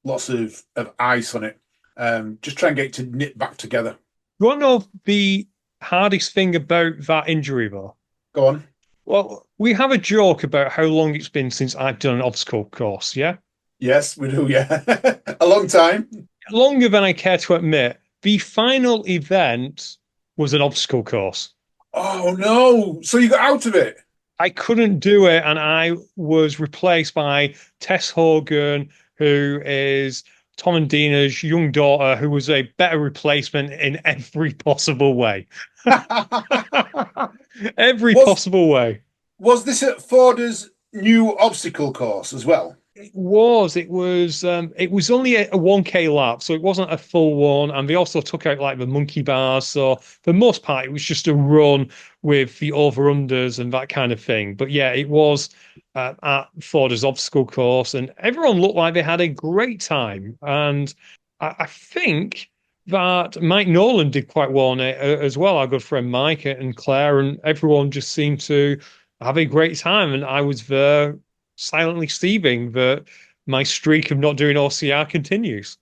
B: lots of ice on it. Just try and get it to knit back together.
C: You want to know the hardest thing about that injury, though?
B: Go on.
C: Well, we have a joke about how long it's been since I've done an obstacle course, yeah?
B: Yes, we do. Yeah, a long time.
C: Longer than I care to admit. The final event was an obstacle course.
B: Oh no! So you got out of it?
C: I couldn't do it, and I was replaced by Tess Hogan, who is Tom and Dina's young daughter, who was a better replacement in every possible way. Every
B: was
C: possible way.
B: was this at Forder's new obstacle course as well?
C: It was only a 1K lap, so it wasn't a full one. And they also took out like the monkey bars. So for the most part, it was just a run with the over-unders and that kind of thing. But yeah, it was at Forder's obstacle course, and everyone looked like they had a great time. And I think that Mike Nolan did quite well on it as well, our good friend Mike and Claire, and everyone just seemed to have a great time. And I was there silently Steving that my streak of not doing OCR continues.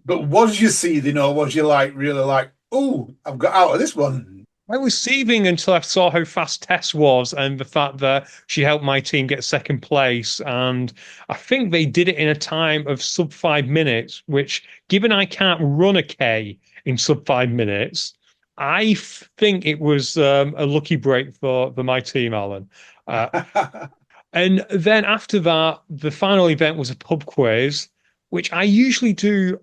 B: But was you seething or was you like really like, oh, I've got out of this one?
C: I was seething until I saw how fast Tess was and the fact that she helped my team get second place. And I think they did it in a time of sub 5 minutes, which, given I can't run a K in sub 5 minutes, I think it was a lucky break for my team, Alan. And then after that, the final event was a pub quiz, which I usually do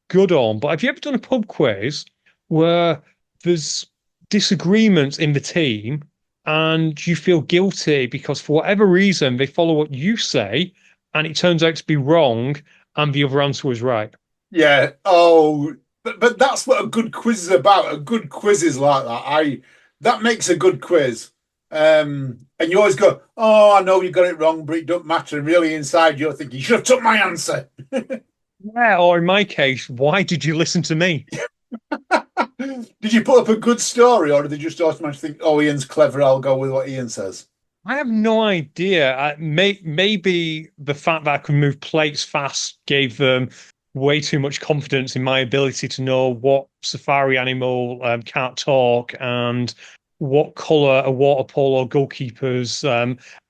C: good on. But have you ever done a pub quiz where there's disagreements in the team and you feel guilty because for whatever reason they follow what you say and it turns out to be wrong and the other answer was right?
B: Yeah. Oh, but that's what a good quiz is about. A good quiz is like that. I That makes a good quiz. And you always go, "Oh, I know you got it wrong, but it don't matter." And really, inside, you're thinking, "You should have took my answer."
C: Yeah, or in my case, why did you listen to me?
B: Did you put up a good story, or did they just automatically think, "Oh, Ian's clever. I'll go with what Ian says"?
C: I have no idea. Maybe the fact that I could move plates fast gave them way too much confidence in my ability to know what safari animal can't talk and what color a water polo goalkeeper's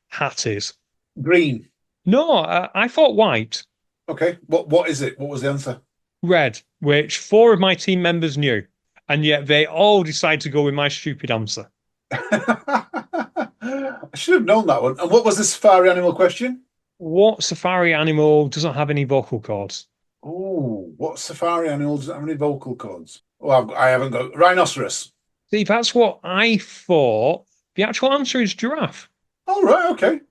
C: hat is.
B: Green.
C: No, I thought white,
B: Okay. What is it? What was the answer?
C: red, which four of my team members knew, and yet they all decided to go with my stupid answer.
B: I should have known that one. And what was the safari animal question?
C: What safari animal doesn't have any vocal cords?
B: Oh, what safari animal doesn't have any vocal cords? Oh, I haven't got rhinoceros.
C: See, that's what I thought. The actual answer is giraffe.
B: Oh, right, okay.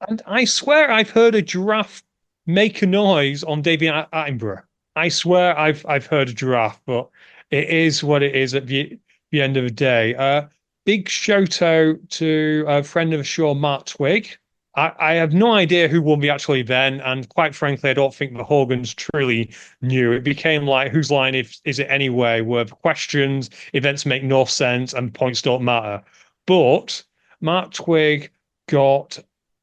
C: And I swear I've heard a giraffe make a noise on David Attenborough. I swear I've heard a giraffe, but it is what it is at the end of the day. Big shout out to a friend of the show, Mark Twigg. I have no idea who won the actual event, and quite frankly, I don't think the Hogans truly knew. It became like whose line is it anyway, where the questions, events make no sense, and points don't matter. But Mark Twigg got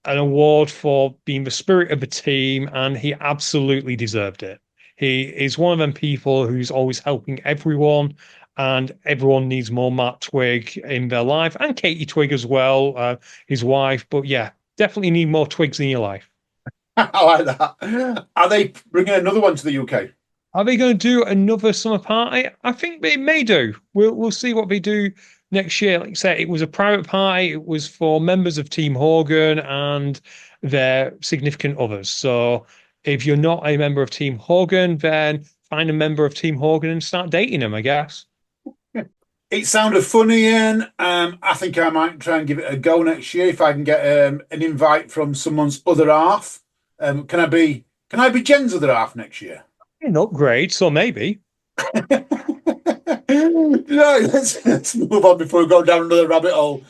C: an award for being the spirit of the team, and he absolutely deserved it. He is one of them people who's always helping everyone, and everyone needs more Mark Twigg in their life, and Katie Twigg as well, his wife. But yeah, definitely need more Twigs in your life.
B: I like that. Are they bringing another one to the UK?
C: Are they going to do another summer party? I think they may do. We'll see what they do next year. Like I said, it was a private party. It was for members of Team Hogan and their significant others. So if you're not a member of Team Hogan, then find a member of Team Hogan and start dating them, I guess.
B: It sounded funny, Ian. I think I might try and give it a go next year if I can get an invite from someone's other half. Can I be Jen's other half next year?
C: An upgrade, so maybe.
B: No, let's move on before we go down another rabbit hole.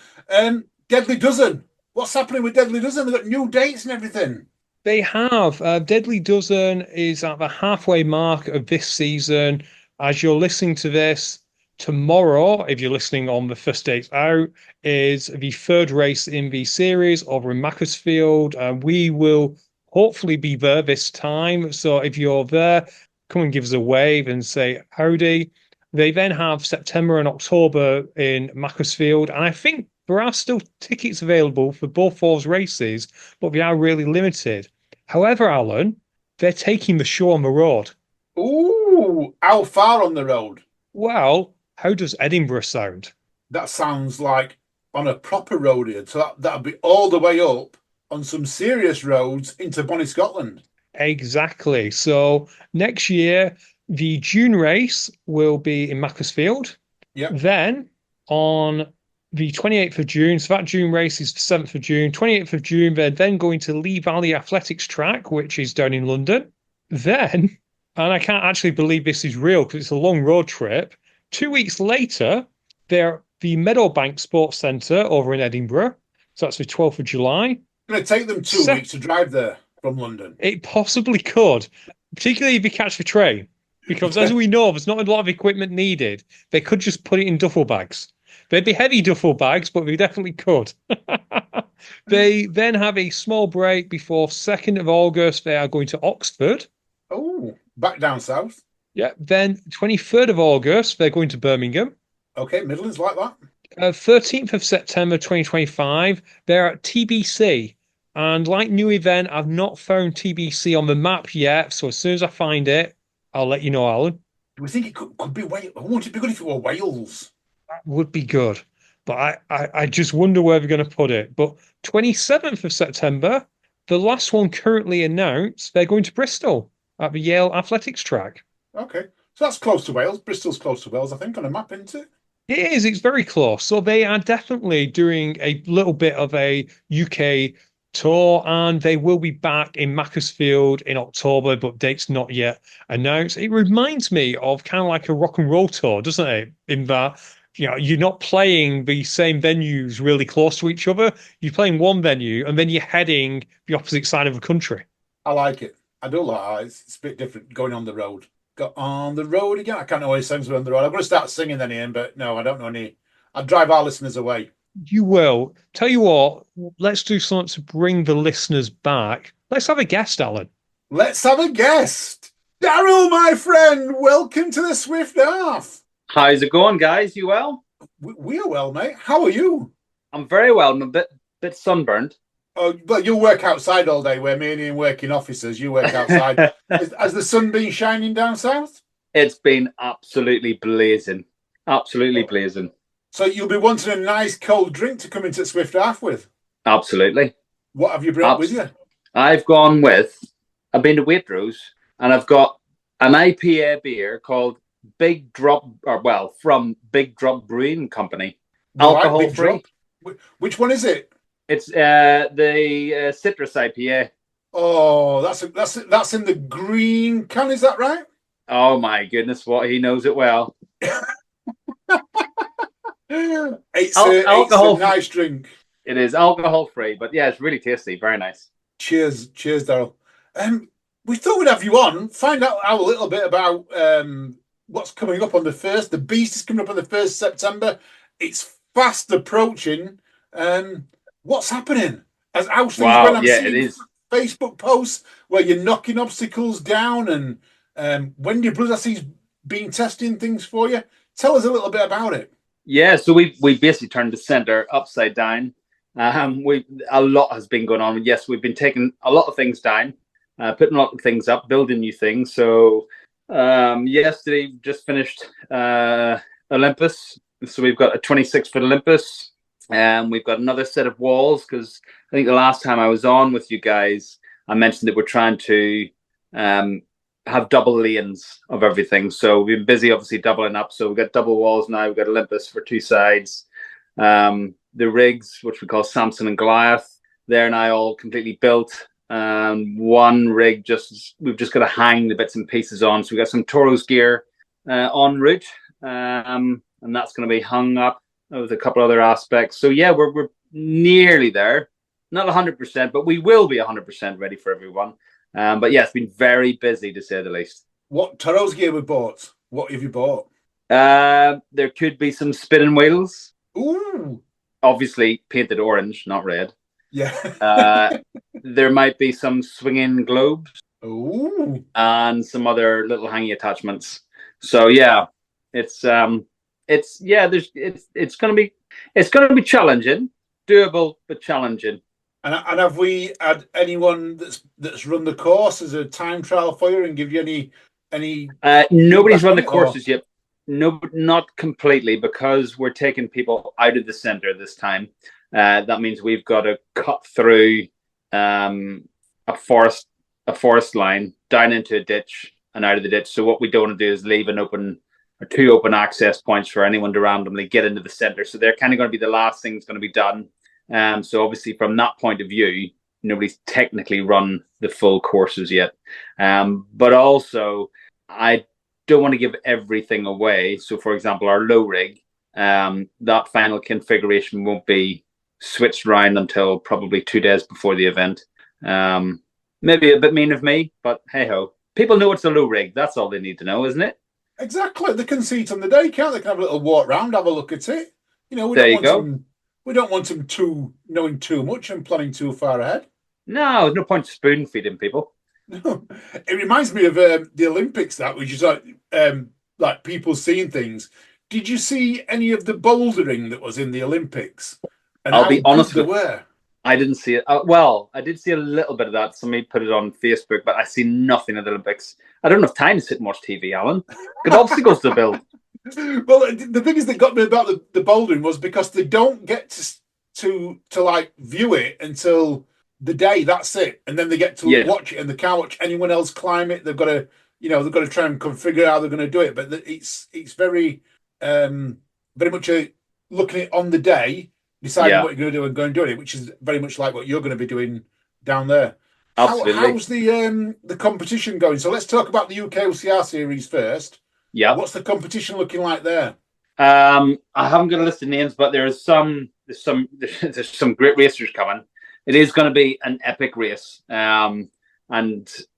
B: Deadly Dozen. What's happening with Deadly Dozen? They've got new dates and everything.
C: They have. Deadly Dozen is at the halfway mark of this season. As you're listening to this, tomorrow, if you're listening on the first dates out, is the third race in the series over in Macclesfield. We will hopefully be there this time. So if you're there, come and give us a wave and say howdy. They then have September and October in Macclesfield. And I think there are still tickets available for both those races, but they are really limited. However, Alan, they're taking the show on the road.
B: Ooh, how far on the road?
C: Well, how does Edinburgh sound?
B: That sounds like on a proper road here. So that'll be all the way up on some serious roads into Bonnie, Scotland.
C: Exactly. So next year, the June race will be in Macclesfield.
B: Yep.
C: Then on the 28th of June, so that June race is the 7th of June. 28th of June, they're then going to Lee Valley Athletics Track, which is down in London. Then, and I can't actually believe this is real because it's a long road trip. 2 weeks later, they're the Meadowbank Sports Centre over in Edinburgh. So that's the 12th of July.
B: It's going to take them 2 weeks to drive there from London.
C: It possibly could, particularly if you catch the train, because as we know, there's not a lot of equipment needed. They could just put it in duffel bags. They'd be heavy duffel bags, but they definitely could. They then have a small break before 2nd of August. They are going to Oxford.
B: Oh, back down south.
C: Yeah. Then 23rd of August, they're going to Birmingham.
B: Okay, Midlands like that.
C: 13th of September 2025, they're at TBC. And like new event, I've not found TBC on the map yet. So as soon as I find it, I'll let you know, Alan.
B: Do we think it could be Wales? Won't it be good if it were Wales?
C: That would be good. But I just wonder where they're going to put it. But 27th of September, the last one currently announced, they're going to Bristol at the Yale Athletics Track.
B: Okay, so that's close to Wales. Bristol's close to Wales, I think, on a map, isn't it?
C: It is. It's very close. So they are definitely doing a little bit of a UK tour, and they will be back in Macclesfield in October, but dates not yet announced. It reminds me of kind of like a rock and roll tour, doesn't it? In that you're not playing the same venues really close to each other. You're playing one venue and then you're heading the opposite side of the country.
B: I like it. I do like it. It's a bit different going on the road. Got on the road again. I can't know any songs on the road. I'm going to start singing then, Ian, but no, I don't know any. I'd drive our listeners away.
C: You will. Tell you what, let's do something to bring the listeners back. Let's have a guest, Alan.
B: Let's have a guest. Daryl, my friend, welcome to the Swift Half.
D: How's it going, guys? You well?
B: We are well, mate. How are you?
D: I'm very well. I'm a bit sunburned.
B: Oh, but you work outside all day, where me and Ian work in offices. You work outside. Has the sun been shining down south?
D: It's been absolutely blazing. Absolutely blazing.
B: So you'll be wanting a nice cold drink to come into Swift Half with?
D: Absolutely.
B: What have you brought with you?
D: I've been to Waitrose, and I've got an IPA beer called Big Drop, from Big Drop Brewing Company. Alcohol free.
B: Which one is it?
D: It's the citrus IPA.
B: Oh, that's in the green can, is that right?
D: Oh my goodness, he knows it well.
B: It's a nice drink.
D: It is alcohol free, but yeah, it's really tasty. Very nice.
B: Cheers, Daryl. We thought we'd have you on, find out a little bit about what's coming up on the 1st. The Beast is coming up on the 1st September. It's fast approaching. What's happening? As things when I'm seeing
D: it is.
B: Facebook posts where you're knocking obstacles down, and Wendy Brothers, I see, has been testing things for you. Tell us a little bit about it.
D: Yeah, so we basically turned the centre upside down. A lot has been going on. Yes, we've been taking a lot of things down, putting a lot of things up, building new things. So yesterday just finished Olympus. So we've got a 26-foot Olympus. We've got another set of walls, because I think the last time I was on with you guys, I mentioned that we're trying to have double lanes of everything. So we've been busy, obviously, doubling up. So we've got double walls now. We've got Olympus for two sides. The rigs, which we call Samson and Goliath, they're now all completely built. One rig, we've just got to hang the bits and pieces on. So we've got some Toro's gear en route, and that's going to be hung up with a couple other aspects. So yeah, we're nearly there. Not 100%, but we will be 100% ready for everyone. But yeah, it's been very busy, to say the least.
B: What Toro's gear we bought? What have you bought?
D: There could be some spinning wheels.
B: Ooh.
D: Obviously painted orange, not red.
B: Yeah.
D: There might be some swinging globes.
B: Ooh.
D: And some other little hanging attachments. So yeah, it's going to be challenging, doable but challenging.
B: And have we had anyone that's run the course as a time trial for you and give you any?
D: Nobody's run the courses yet. No, not completely, because we're taking people out of the centre this time. That means we've got to cut through a forest line down into a ditch and out of the ditch. So what we don't want to do is leave two open access points for anyone to randomly get into the centre. So they're kind of going to be the last thing that's going to be done. So obviously from that point of view, nobody's technically run the full courses yet. But also, I don't want to give everything away. So for example, our low rig, that final configuration won't be switched around until probably 2 days before the event. Maybe a bit mean of me, but hey ho. People know it's a low rig. That's all they need to know, isn't it?
B: Exactly. They can see it on the day, can't they? Can have a little walk round, have a look at it. We don't want them knowing too much and planning too far ahead.
D: No, there's no point spoon feeding people.
B: No, it reminds me of the Olympics, which is like people seeing things. Did you see any of the bouldering that was in the Olympics? And
D: I'll be honest
B: with you,
D: I didn't see it. I did see a little bit of that. Somebody put it on Facebook, but I see nothing of the Olympics. I don't have time to sit and watch TV, Alan. Got obstacles to build.
B: Well, the thing is that got me about the bouldering was because they don't get to like view it until the day. That's it, and then they get to watch it, and they can't watch anyone else climb it. They've got to try and configure how they're going to do it. But it's very very much looking at it on the day, deciding what you're going to do and going doing it, which is very much like what you're going to be doing down there.
D: Absolutely.
B: How's the competition going? So let's talk about the UK OCR series first.
D: Yeah.
B: What's the competition looking like there?
D: I haven't got a list of names, but there's some great racers coming. It is going to be an epic race, and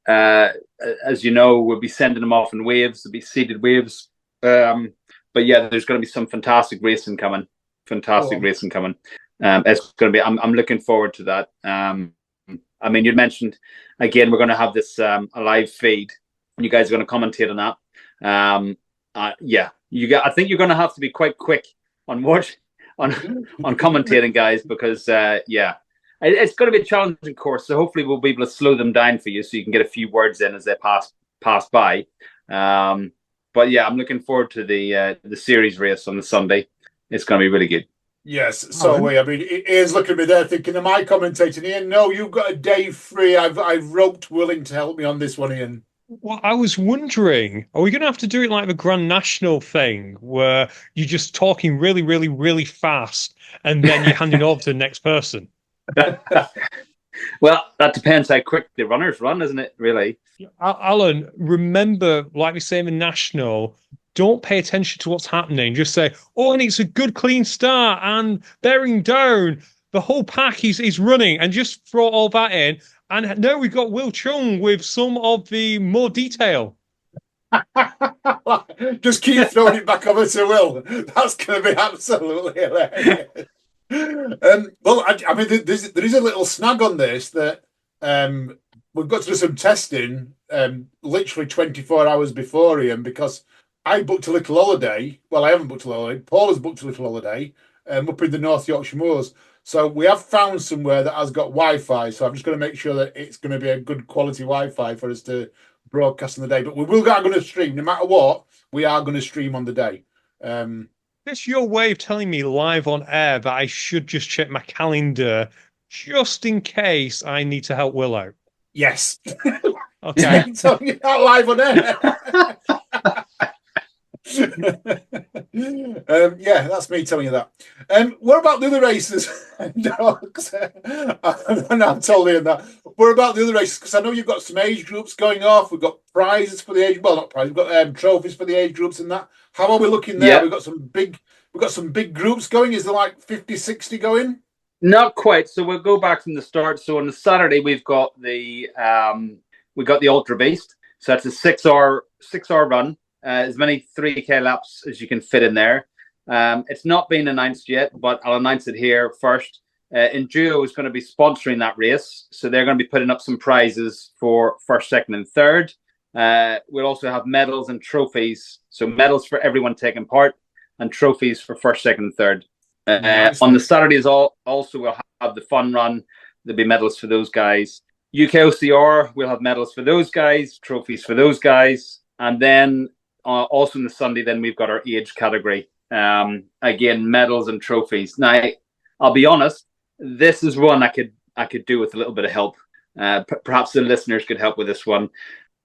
D: as you know, we'll be sending them off in waves. There'll be seeded waves, but yeah, there's going to be some fantastic racing coming. Racing coming. It's going to be. I'm looking forward to that. I mean, you mentioned again, we're going to have this a live feed, and you guys are going to commentate on that. Yeah. I think you're going to have to be quite quick on commentating, guys, because it's going to be a challenging course. So hopefully we'll be able to slow them down for you, so you can get a few words in as they pass by. But yeah, I'm looking forward to the series race on the Sunday. It's going to be really good.
B: Yes, so I mean, Ian's looking at me there thinking, am I commentating? Ian, no, you've got a day free. I've roped Willing to help me on this one, Ian.
C: Well, I was wondering, are we going to have to do it like the Grand National thing, where you're just talking really, really, really fast, and then you're handing over to the next person?
D: Well, that depends how quick the runners run, isn't it, really?
C: Alan, remember, like we say in the National, don't pay attention to what's happening. Just say, oh, and it's a good clean start, and bearing down, the whole pack is running, and just throw all that in. And now we've got Will Chung with some of the more detail.
B: Just keep throwing it back over to Will. That's going to be absolutely hilarious. Well, I mean, there is a little snag on this that we've got to do some testing literally 24 hours before, Ian, because I booked a little holiday. Well, I haven't booked a holiday. Paul has booked a little holiday up in the North Yorkshire Moors. So we have found somewhere that has got Wi-Fi. So I'm just going to make sure that it's going to be a good quality Wi-Fi for us to broadcast on the day. But we are going to stream. No matter what, we are going to stream on the day.
C: That's your way of telling me live on air that I should just check my calendar just in case I need to help Will out.
B: Yes.
C: Okay.
B: Telling you that live on air. Yeah, that's me telling you that. What about the other races? No, I'm totally in that. What about the other races? Because I know you've got some age groups going off. We've got prizes for the age. Well, not prizes. We've got trophies for the age groups and that. How are we looking there? Yeah. We've got some big groups going. Is there like 50, 60 going?
D: Not quite. So we'll go back from the start. So on the Saturday we've got the Ultra Beast. So that's a 6-hour run. As many 3K laps as you can fit in there. It's not been announced yet, but I'll announce it here first. Enduro is going to be sponsoring that race, so they're going to be putting up some prizes for first, second, and third. We'll also have medals and trophies, so medals for everyone taking part, and trophies for first, second, and third. Nice. On the Saturdays, also we'll have the fun run. There'll be medals for those guys. UKOCR, we'll have medals for those guys, trophies for those guys, and then also on the Sunday, then we've got our age category. Again, medals and trophies. Now, I'll be honest, this is one I could do with a little bit of help. Perhaps the listeners could help with this one.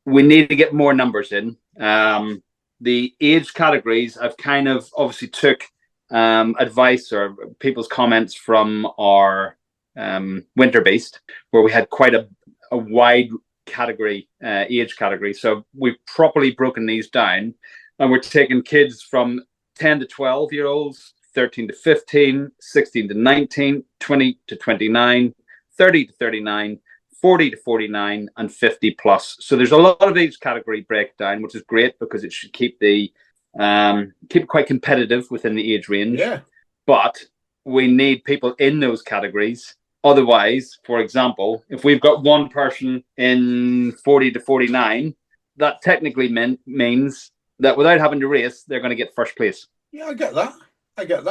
D: We need to get more numbers in. The age categories, I've kind of obviously took advice or people's comments from our winter beast, where we had quite a wide category, age category. So we've properly broken these down, and we're taking kids from 10 to 12 year olds, 13 to 15, 16 to 19, 20 to 29, 30 to 39, 40 to 49, and 50 plus. So there's a lot of age category breakdown, which is great because it should keep it quite competitive within the age range.
B: Yeah.
D: But we need people in those categories. Otherwise, for example, if we've got one person in 40 to 49, that technically means that without having to race, they're going to get first place.
B: Yeah, I get that.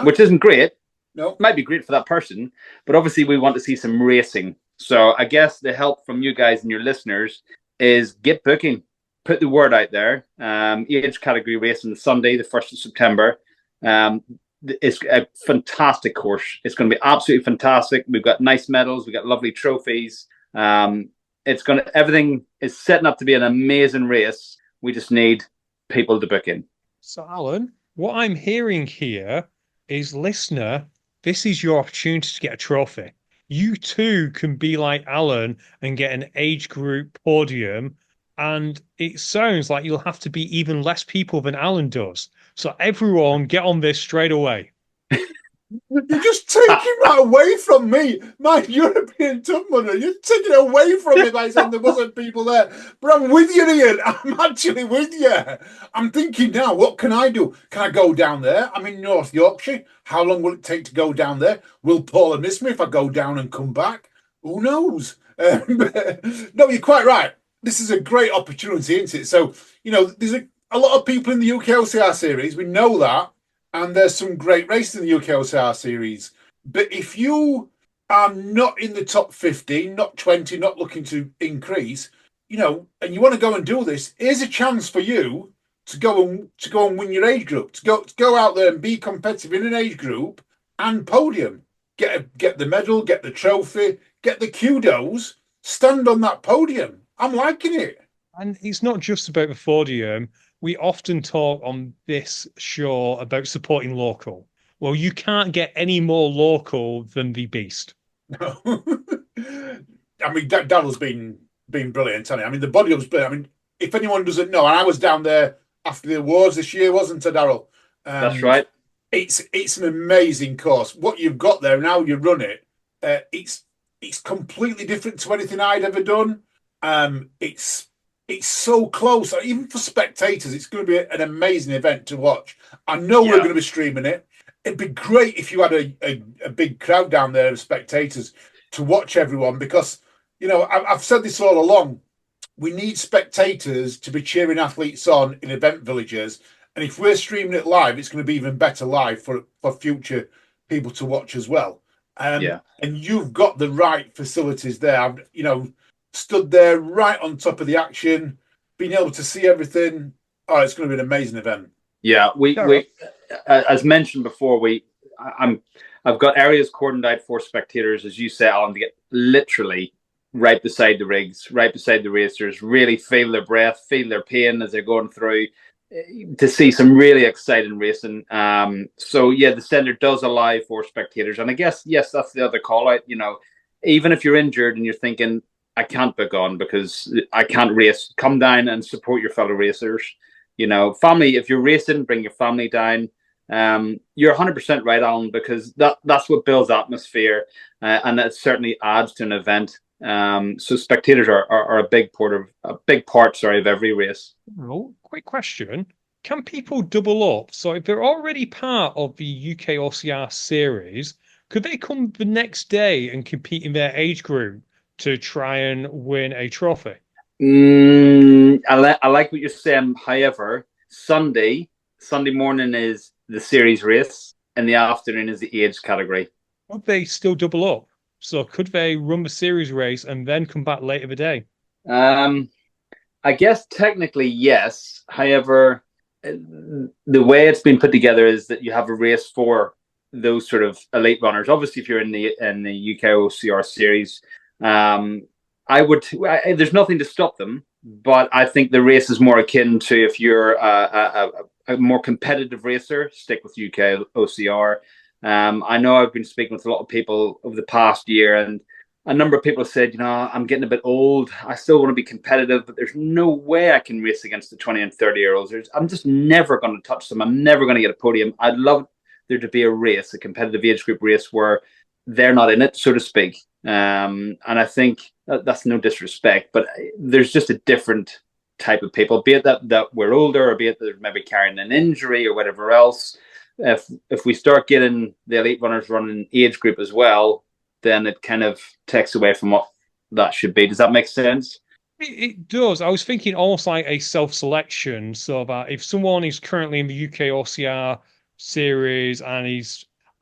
D: Which isn't great.
B: No.
D: It might be great for that person, but obviously we want to see some racing. So I guess the help from you guys and your listeners is get booking. Put the word out there. Age category race on Sunday, the 1st of September. It's a fantastic course. It's going to be absolutely fantastic. We've got nice medals. We've got lovely trophies. Everything is setting up to be an amazing race. We just need people to book in.
C: So, Alan, what I'm hearing here is, listener, this is your opportunity to get a trophy. You too can be like Alan and get an age group podium. And it sounds like you'll have to be even less people than Alan does. So everyone get on this straight away.
B: You're just taking that away from me, my European Tub Runner. You're taking it away from me by saying there wasn't people there. But I'm with you, Ian. I'm actually with you. I'm thinking now, what can I do? Can I go down there? I'm in North Yorkshire. How long will it take to go down there? Will Paula miss me if I go down and come back? Who knows? No, you're quite right. This is a great opportunity, isn't it? So, there's a lot of people in the UKOCR series. We know that. And there's some great races in the UKOCR series. But if you are not in the top 15, not 20, not looking to increase, and you want to go and do this, here's a chance for you to go and win your age group, to go out there and be competitive in an age group and podium. Get the medal, get the trophy, get the kudos, stand on that podium. I'm liking it.
C: And it's not just about the podium. We often talk on this show about supporting local. Well, you can't get any more local than the Beast.
B: No. I mean, Daryl's been brilliant, hasn't he? I mean, the podium's brilliant. I mean, if anyone doesn't know, and I was down there after the awards this year, wasn't I, Daryl?
D: That's right.
B: It's an amazing course. What you've got there and how you run it, it's completely different to anything I'd ever done. It's so close. Even for spectators, it's going to be an amazing event to watch. I know we're going to be streaming it. It'd be great if you had a big crowd down there of spectators to watch everyone, because, I've said this all along. We need spectators to be cheering athletes on in event villages. And if we're streaming it live, it's going to be even better live for future people to watch as well. And you've got the right facilities there. I've, stood there right on top of the action, being able to see everything. Oh, it's going to be an amazing event.
D: Yeah, we as mentioned before, I've got areas cordoned out for spectators, as you say, Alan, to get literally right beside the rigs, right beside the racers, really feel their breath, feel their pain as they're going through, to see some really exciting racing. So the centre does allow for spectators, and I guess that's the other call out. Even if you're injured and you're thinking, I can't book on because I can't race, come down and support your fellow racers. Family, if you're racing, bring your family down. You're 100% right, Alan, because that's what builds atmosphere, and that certainly adds to an event. So spectators are a big part of every race.
C: Oh, quick question. Can people double up? So if they're already part of the UK OCR series, could they come the next day and compete in their age group to try and win a trophy?
D: I like what you're saying. However, Sunday morning is the series race, and the afternoon is the age category.
C: Would they still double up? So could they run the series race and then come back later the day?
D: I guess technically yes. However, the way it's been put together is that you have a race for those sort of elite runners. Obviously, if you're in the UK OCR series, there's nothing to stop them, but I think the race is more akin to, if you're a more competitive racer, stick with UK OCR. I know I've been speaking with a lot of people over the past year, and a number of people have said, I'm getting a bit old. I still want to be competitive, but there's no way I can race against the 20 and 30-year-olds. I'm just never going to touch them. I'm never going to get a podium. I'd love there to be a race, a competitive age group race where they're not in it, so to speak. And I think that's no disrespect, but there's just a different type of people, be it that we're older, or be it that they're maybe carrying an injury or whatever else. If we start getting the elite runners running age group as well, then it kind of takes away from what that should be. Does that make sense?
C: It does. I was thinking almost like a self-selection, so that if someone is currently in the UK OCR series and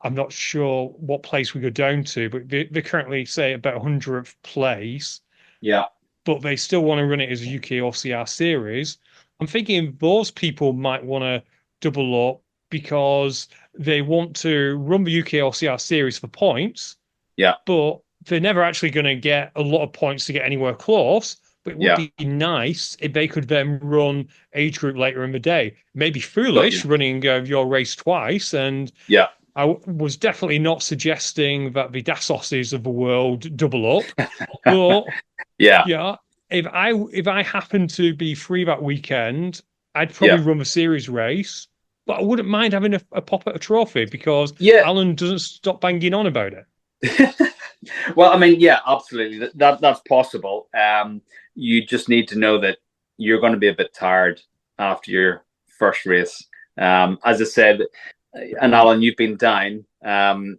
C: I'm not sure what place we go down to, but they currently say about 100th place.
D: Yeah.
C: But they still want to run it as a UK OCR series. I'm thinking those people might want to double up because they want to run the UK OCR series for points.
D: Yeah.
C: But they're never actually going to get a lot of points to get anywhere close. But it would be nice if they could then run age group later in the day. Maybe foolish running your race twice. And I was definitely not suggesting that the Dassoses of the world double up. But if I happen to be free that weekend, I'd probably run the series race. but I wouldn't mind having a pop at a trophy because Alan doesn't stop banging on about it.
D: Well, I mean, yeah, absolutely. That's possible. You just need to know that you're going to be a bit tired after your first race. As I said, and Alan, you've been down, and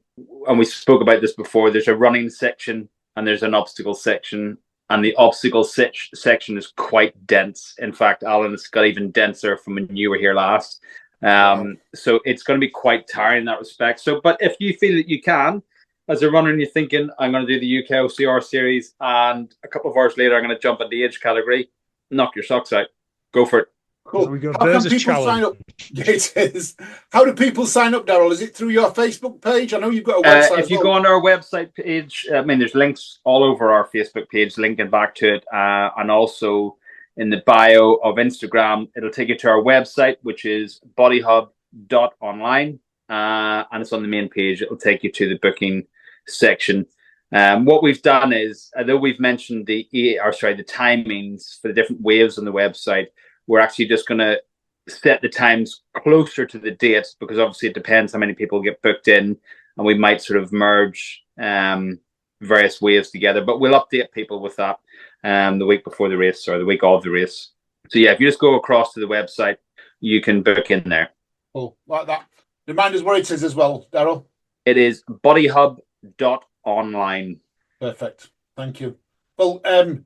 D: we spoke about this before. There's a running section and there's an obstacle section, and the obstacle section is quite dense. In fact, Alan, it's got even denser from when you were here last. So it's going to be quite tiring in that respect. So, but if you feel that you can, as a runner, and you're thinking, I'm going to do the UK OCR series, and a couple of hours later, I'm going to jump in the age category, knock your socks out. Go for it.
B: Cool. How can people sign up? It is. How do people sign up, Daryl? Is it through your Facebook page? I know you've got a website.
D: If you go on our website page, I mean, there's links all over our Facebook page linking back to it. And also in the bio of Instagram, it'll take you to our website, which is bodyhub.online. And it's on the main page. It'll take you to the booking section. What we've done is, although we've mentioned the timings for the different waves on the website, we're actually just going to set the times closer to the date, because obviously it depends how many people get booked in, and we might sort of merge various waves together. But we'll update people with that the week before the race or the week of the race. So yeah, if you just go across to the website, you can book in there.
B: Cool, like that. Remind us what it is as well, Daryl.
D: It is bodyhub.online.
B: Perfect. Thank you. Well, I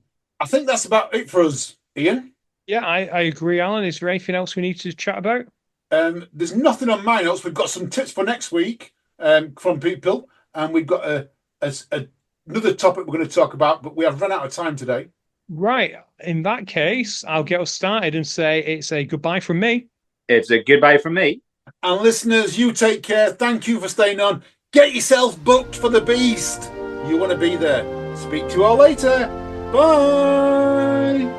B: think that's about it for us, Ian.
C: Yeah, I agree, Alan. Is there anything else we need to chat about?
B: There's nothing on my notes. We've got some tips for next week from people, and we've got another topic we're going to talk about, but we have run out of time today.
C: Right. In that case, I'll get us started and say it's a goodbye from me.
D: It's a goodbye from me.
B: And listeners, you take care. Thank you for staying on. Get yourself booked for the Beast. You want to be there. Speak to you all later. Bye.